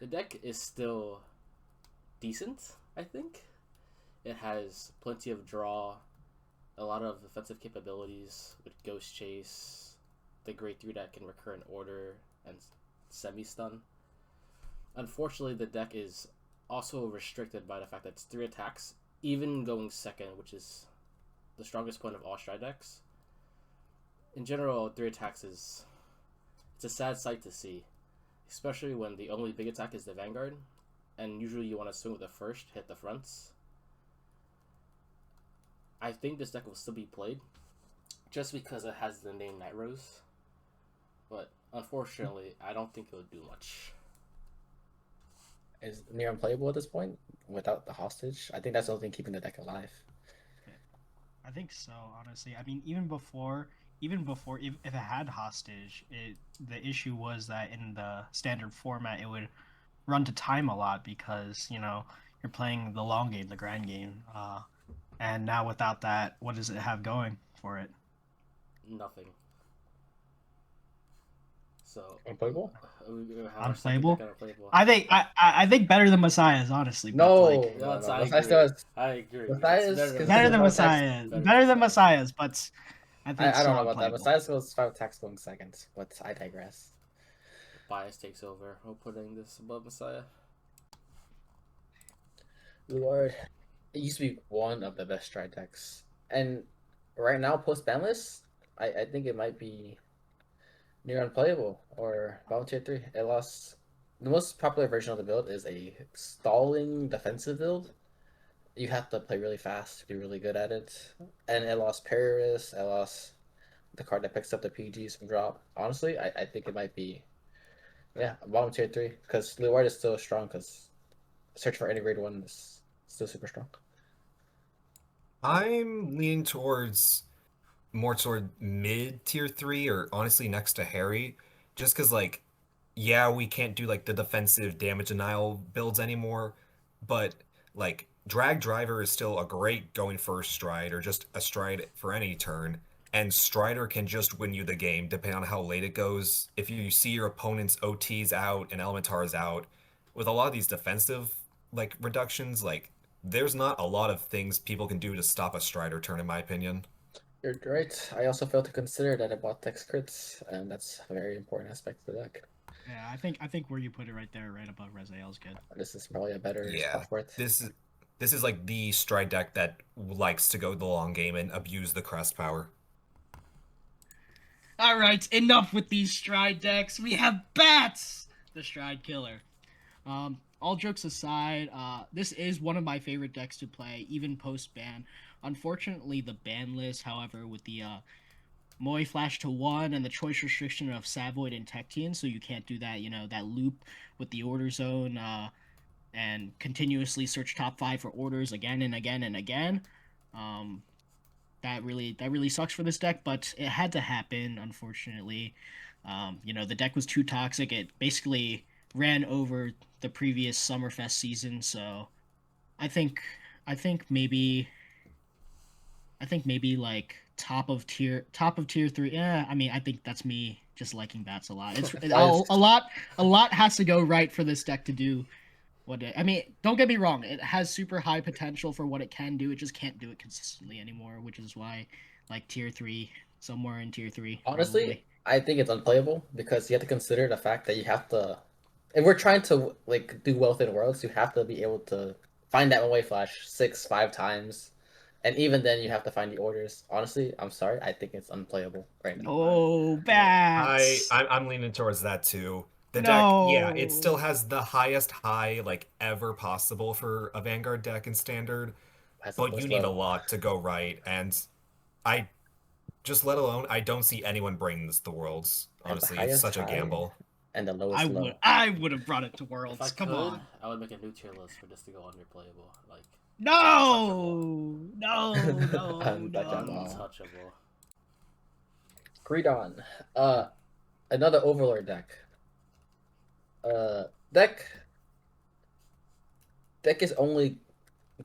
The deck is still decent, I think. It has plenty of draw, a lot of offensive capabilities with Ghost Chase, the grade 3 that can recur in order, and semi-stun. Unfortunately, the deck is also restricted by the fact that it's 3 attacks, even going second, which is the strongest point of all Stride decks. In general, 3 attacks it's a sad sight to see, especially when the only big attack is the Vanguard, and usually you want to swing with the first, hit the fronts. I think this deck will still be played, just because it has the name Night Rose, but unfortunately, I don't think it would do much. Is near unplayable at this point without the hostage. I think that's the only thing keeping the deck alive. I think so, honestly. I mean, even before, if it had hostage, the issue was that in the standard format, it would run to time a lot because you're playing the long game, the grind game. And now without that, what does it have going for it? Nothing. So Unplayable? Unplayable? I think better than Messiah's, honestly. But No, like, no, Yes, no. I Messiah agree. still has. I agree. Messiah's It's better than Consider Messiah's. better Better than than Messiah's, but I think I don't still know about that. unplayable. Messiah still has 5 attacks going second, but I digress. Bias takes over. We're putting this above Messiah. Lord, it used to be one of the best Stride decks, and right now post banlist, I think it might be near unplayable or Volunteer 3. It lost. The most popular version of the build is a stalling defensive build. You have to play really fast to be really good at it. And it lost Paris, it lost the card that picks up the PGs from drop. Honestly, I think it might be, yeah, Volunteer 3. Because Luard is still strong because Search for any grade 1 is still super strong. I'm leaning towards more toward mid tier 3 or honestly next to Harry, just because like yeah, we can't do like the defensive damage denial builds anymore, but like drag driver is still a great going first stride or just a stride for any turn, and strider can just win you the game depending on how late it goes. If you see your opponent's OT's out and Elementar's out, with a lot of these defensive like reductions, like there's not a lot of things people can do to stop a strider turn in my opinion. You're right. I also failed to consider that it bought text crits, and that's a very important aspect of the deck. Yeah, I think where you put it right there, right above Raziel is good. This is probably a better Yeah, spot for it. this is like the stride deck that likes to go the long game and abuse the crest power. All right, enough with these stride decks. We have bats, the stride killer. All jokes aside, this is one of my favorite decks to play, even post ban. Unfortunately, the ban list, however, with the Moe Flash to 1 and the choice restriction of Savoid and Tectean, so you can't do that, that loop with the order zone and continuously search top 5 for orders again and again and again. That really sucks for this deck, but it had to happen, unfortunately. The deck was too toxic. It basically ran over the previous Summerfest season, so I think maybe like top of tier 3. Yeah, I mean, I think that's me just liking bats a lot. It's a lot has to go right for this deck to do what I mean, don't get me wrong, it has super high potential for what it can do. It just can't do it consistently anymore, which is why like tier 3, somewhere in tier 3. Honestly, probably. I think it's unplayable because you have to consider the fact that you have to, if we're trying to like do well within worlds, you have to be able to find that one-way flash 5 times, and even then you have to find the orders. Honestly, I'm sorry, I think it's unplayable right now. Oh, bats. I'm leaning towards that too. The No. deck, yeah, it still has the highest high like ever possible for a Vanguard deck in standard, Has the but lowest you need a low. lot to go right, and I just let alone I don't see anyone bringing this to Worlds. And the Honestly, it's highest such a high gamble. and the lowest low. I would have brought it to If Worlds. I Come could, on. I would make a new tier list for this to go underplayable. Like No. No. Untouchable. untouchable. Greedon. Another Overlord deck. Deck is only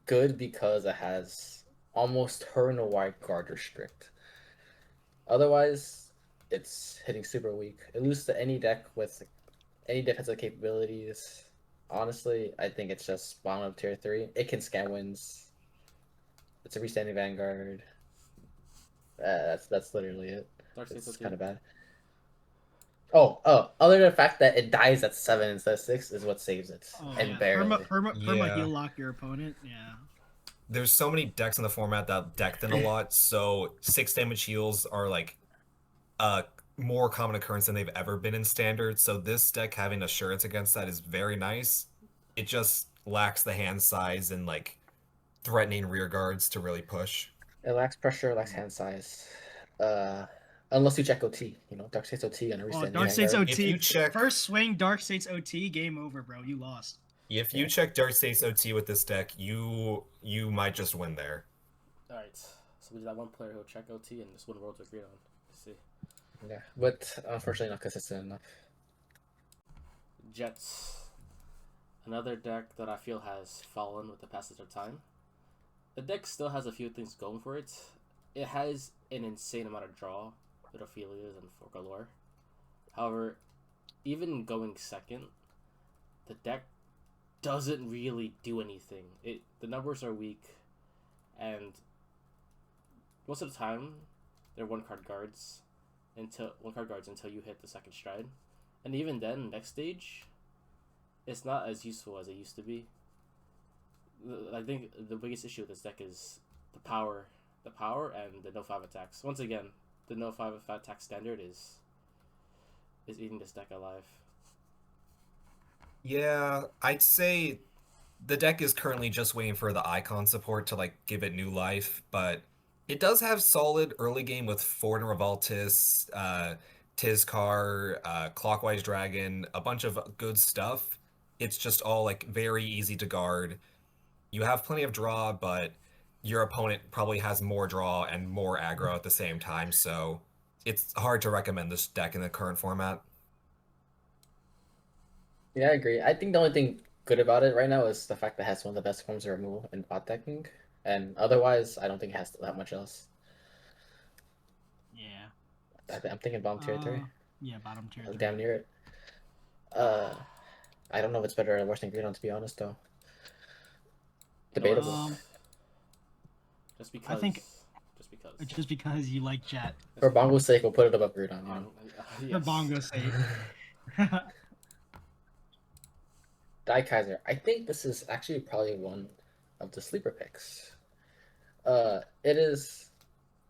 good because it has almost turn-wide guard restrict. Otherwise, it's hitting super weak. It loses to any deck with any defensive capabilities. Honestly, I think it's just bottom of tier 3. It can scam wins. It's a restanding Vanguard. That's literally it. Dark States It's OT. kind of bad. Other than the fact that it dies at 7 instead of 6 is what saves it. Oh And yeah, barely. perma Yeah. heal lock your opponent. Yeah. There's so many decks in the format that deck thin a lot, so 6 damage heals are like a more common occurrence than they've ever been in standard. So this deck having assurance against that is very nice. It just lacks the hand size and like threatening rear guards to really push. It lacks pressure, lacks hand size. Unless you check OT, Dark States OT and a Oh, restanding Dark States Vanguard. If OT. you check First swing, Dark States OT. Game over, bro. You lost. if you Yeah. check Dark States OT with this deck, you might just win there. Alright, so we just have one player who'll check OT and this one Worlds agreed on. Let's see. Yeah, but unfortunately not consistent enough. Jets. Another deck that I feel has fallen with the passage of time. The deck still has a few things going for it. It has an insane amount of draw with Ophelia's and for galore. However, even going second, the deck doesn't really do anything. The numbers are weak, and most of the time, they're one card guards until you hit the second stride, and even then, next stage, it's not as useful as it used to be. I think the biggest issue with this deck is the power, and the no 5 attacks. Once again, the no 5 attack standard is eating this deck alive. Yeah, I'd say the deck is currently just waiting for the icon support to like give it new life, but it does have solid early game with Ford and Revoltis, Tizcar, Clockwise Dragon, a bunch of good stuff. It's just all like very easy to guard. You have plenty of draw, but your opponent probably has more draw and more aggro at the same time, so it's hard to recommend this deck in the current format. Yeah, I agree. I think the only thing good about it right now is the fact that it has one of the best forms of removal in bot decking, and otherwise, I don't think it has that much else. Yeah. I'm thinking bottom tier 3. Yeah, bottom tier. I'm 3. damn near it. I don't know if it's better or worse than Greedon, to be honest, though. Debatable. Just because. Just because you like Jet. For Bongo's sake, we'll put it above Greedon. For Yes. Bongo's sake. Kaiser. I think this is actually probably one of the sleeper picks. It is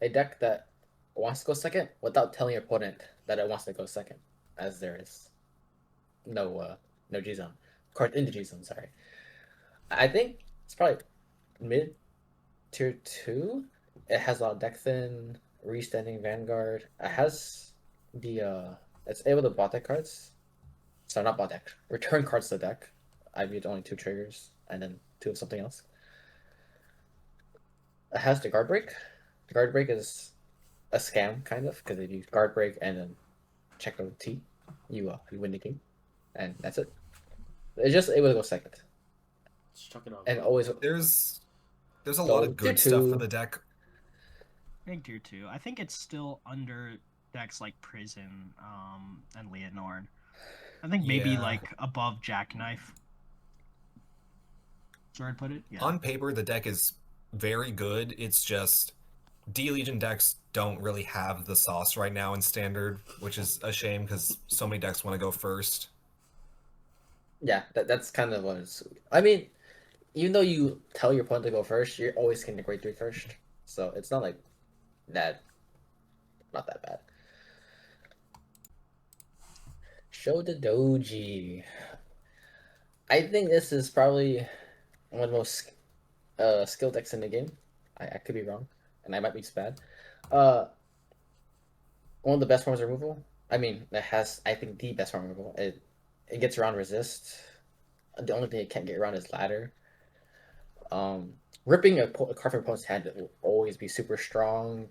a deck that wants to go second without telling your opponent that it wants to go second, as there is no G zone. Card in the G zone, sorry. I think it's probably mid tier 2. It has a lot of deck thin, restanding Vanguard. It has it's able to bot deck cards. So not bot deck. Return cards to the deck. I read only 2 triggers and then 2 of something else. It has the guard break. The guard break is a scam kind of because if you guard break and then check OT, you win the game, and that's it. It's just able to go second. Just chuck it on. And always There's a lot of good tier stuff for 2. the deck. I think tier 2. I think it's still under decks like Prison, and Leonore. I think maybe Yeah. like above Jackknife. Sorry to put it. Yeah. On paper, the deck is very good. It's just D-Legion decks don't really have the sauce right now in standard, which is a shame because so many decks want to go first. Yeah, that's kind of what it's. I mean, even though you tell your opponent to go first, you're always getting the grade 3 first. So it's not like that. Not that bad. Show the Doji. I think this is probably one of the most skill decks in the game. I could be wrong, and I might be just bad. One of the best forms of removal. I mean, it has, I think, the best form of removal. It gets around resist. The only thing it can't get around is ladder. Ripping a card from opponent's hand will always be super strong.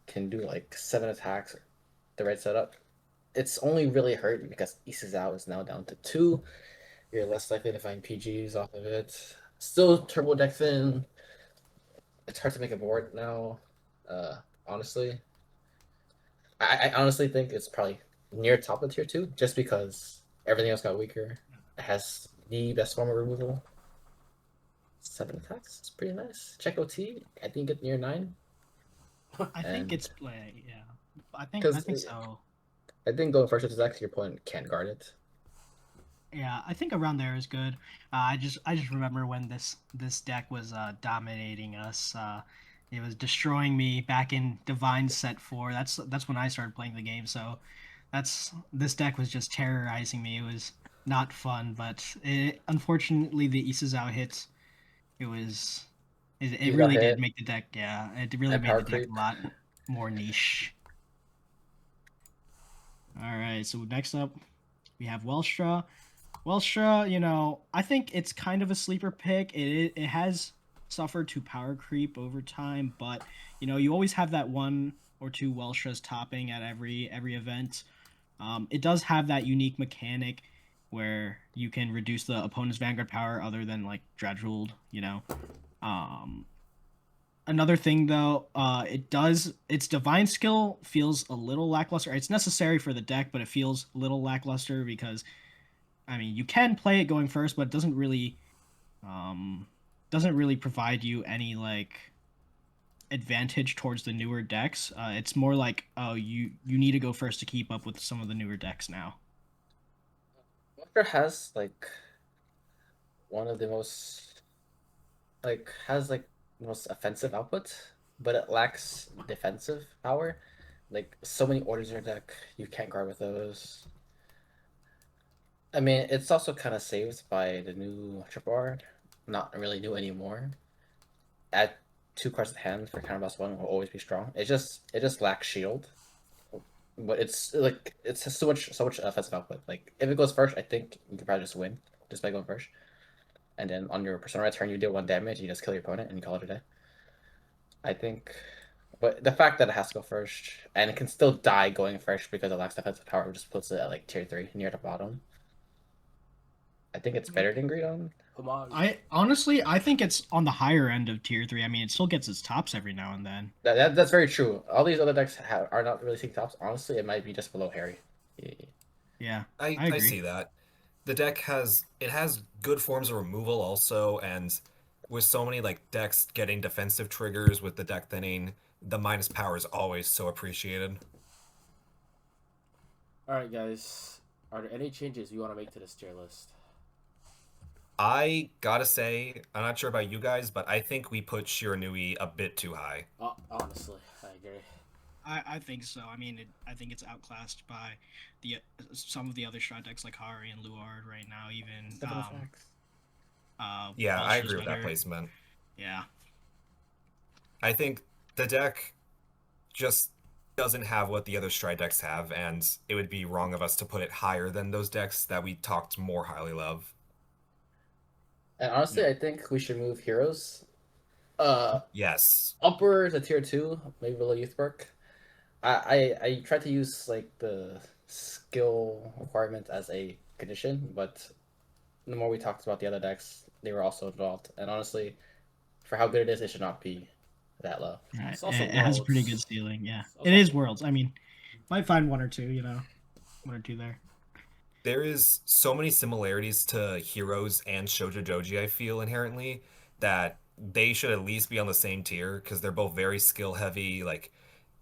Can do like 7 attacks. The red setup. It's only really hurt because Aces Out is now down to 2. You're less likely to find PGs off of it. Still turbo deck thin. It's hard to make a board now. Honestly, I honestly think it's probably near top of tier 2, just because Everything else got weaker. It has the best form of removal. 7 attacks. It's pretty nice. Check OT. I think get near 9. I think And it's play. Yeah, I because think so. I think going first with Zack, to your point, can't guard it. Yeah, I think around there is good. I just remember when this deck was dominating us. It was destroying me back in Divine Set 4. That's when I started playing the game. So this deck was just terrorizing me. It was not fun, but unfortunately the Isazao hit. It was it You got really did hit make the deck. Yeah, it really and made power the deck creep. a lot more niche. All right, so next up we have Welstra. Welstra, you know, I think it's kind of a sleeper pick. It has suffered to power creep over time, but you know, you always have that one or two Welstras topping at every event. It does have that unique mechanic where you can reduce the opponent's Vanguard power other than like Dredgewald, you know. Um, Another thing though, its divine skill feels a little lackluster. It's necessary for the deck, but it feels a little lackluster because I mean, you can play it going first, but it um doesn't really provide you any like advantage towards the newer decks. It's more like, oh, you need to go first to keep up with some of the newer decks now. Walker has like one of the most has like the most offensive output, but it lacks defensive power. Like so many orders in your deck, you can't guard with those. I mean, it's also kind of saved by the new triple R. Not really new anymore. Add 2 cards at hand for counterblast 1 will always be strong. It just lacks shield, but it's like it's just so much offensive output. Like if it goes first, I think you could probably just win just by going first. And then on your persona turn, you deal 1 damage, you just kill your opponent, and you call it a day. I think, but the fact that it has to go first and it can still die going first because it lacks defensive power just puts it at like tier 3 near the bottom. I think it's better than Greedon. Homage. I think it's on the higher end of tier 3. I mean, it still gets its tops every now and then. That's very true. All these other decks are not really seeing tops. Honestly, it might be just below Harry. Yeah. Yeah, I I agree. see that. The deck has good forms of removal also, and with so many like decks getting defensive triggers with the deck thinning, the minus power is always so appreciated. All right, guys. Are there any changes you want to make to this tier list? I gotta say, I'm not sure about you guys, but I think we put Shiranui a bit too high. Honestly, I agree. I think so. I mean, I think it's outclassed by the some of the other strat decks like Hari and Luard right now. Even Yeah, I Welsh is agree with that better. placement. Yeah, I think the deck just doesn't have what the other stride decks have, and it would be wrong of us to put it higher than those decks that we talked more highly of. And honestly, yeah. I think we should move heroes Yes. upper to tier 2, maybe below Youthwork. I tried to use like the skill requirement as a condition, but the more we talked about the other decks, they were also involved. And honestly, for how good it is, it should not be that low. Right. It's also It has a pretty good Worlds. ceiling. Yeah, It's it also is Worlds. I mean, might find one or two. You know, one or two there. There is so many similarities to Heroes and Shoujo Doji, I feel inherently, that they should at least be on the same tier because they're both very skill heavy, like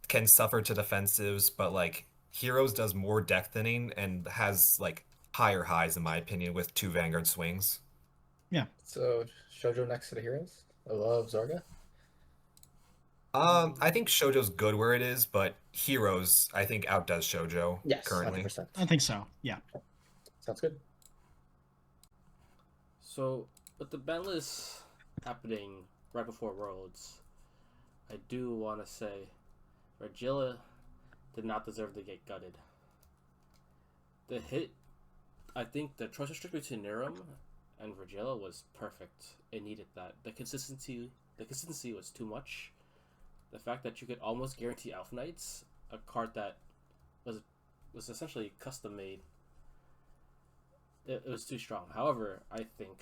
can suffer to defensives, but like Heroes does more deck thinning and has like higher highs in my opinion with 2 Vanguard swings. Yeah. So Shoujo next to the heroes. I love Zorga. I think Shoujo's good where it is, but Heroes I think outdoes Shoujo Yes, currently. 100%. I think so. Yeah. Sounds good. So, with the ban list happening right before Worlds, I do want to say Regilla did not deserve to get gutted. The hit, I think the choice restrict between Niram and Regilla was perfect. It needed that. The consistency was too much. The fact that you could almost guarantee Alpha Knights, a card that was essentially custom made, it was too strong. However, I think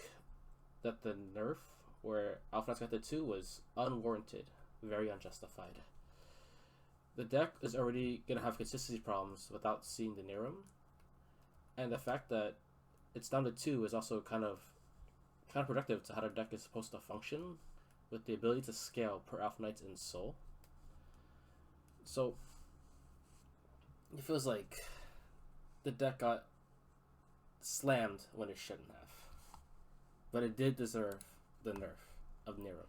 that the nerf where Alpha Knights got the 2 was unwarranted, very unjustified. The deck is already going to have consistency problems without seeing the Niram, And the fact that it's down to 2 is also kind of counterproductive to how the deck is supposed to function, with the ability to scale per Alpha Knights in Soul. So it feels like the deck got slammed when it shouldn't have, but it did deserve the nerf of Nero.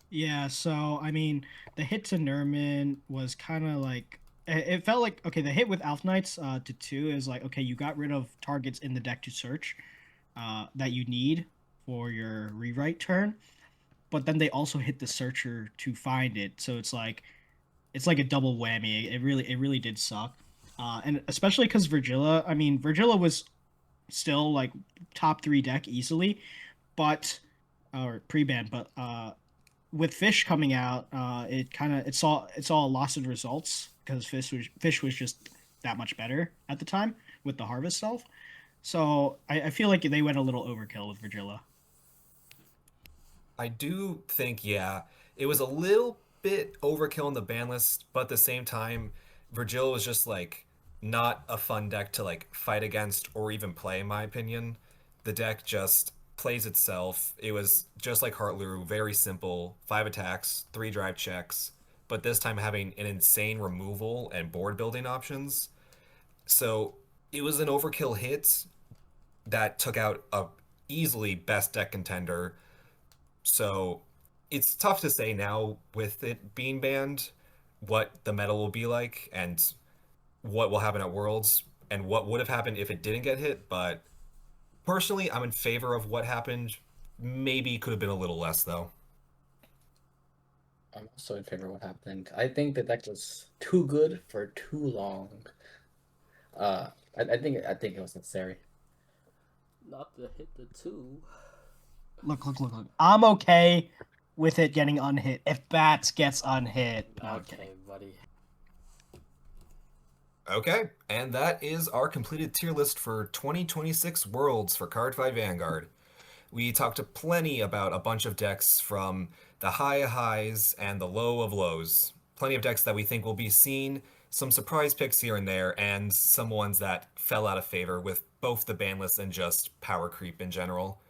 Yeah, so I mean, the hit to Nerman was kind of like it felt like okay. The hit with Alpha Knights to 2 is like okay, you got rid of targets in the deck to search that you need for your rewrite turn, but then they also hit the searcher to find it. So it's like a double whammy. It really did suck, and especially because Virgilla. I mean, Virgilla was still like top 3 deck easily, but or pre-ban, but with Fish coming out, it saw a loss in results because Fish was just that much better at the time with the Harvest Self. So I feel like they went a little overkill with Virgilla. I do think, yeah, it was a little bit overkill in the ban list, but at the same time, Virgil was just like not a fun deck to like fight against or even play, in my opinion. The deck just plays itself. It was just like Heartluru, very simple, 5 attacks, 3 drive checks, but this time having an insane removal and board building options. So it was an overkill hit that took out a easily best deck contender. So it's tough to say now with it being banned what the meta will be like and what will happen at Worlds and what would have happened if it didn't get hit. But personally, I'm in favor of what happened. Maybe could have been a little less though. I'm also in favor of what happened. I think the deck was too good for too long. I think it was necessary. Not to hit the 2. Look. I'm okay with it getting unhit if Bats gets unhit. Okay, buddy. Okay, and that is our completed tier list for 2026 Worlds for Cardfight Vanguard. We talked plenty about a bunch of decks from the high highs and the low of lows. Plenty of decks that we think will be seen, some surprise picks here and there, and some ones that fell out of favor with both the ban list and just power creep in general.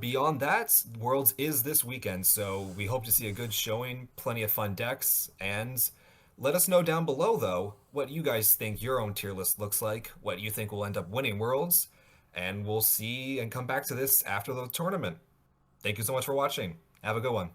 Beyond that, Worlds is this weekend, so we hope to see a good showing, plenty of fun decks, and let us know down below, though, what you guys think your own tier list looks like, what you think will end up winning Worlds, and we'll see and come back to this after the tournament. Thank you so much for watching. Have a good one.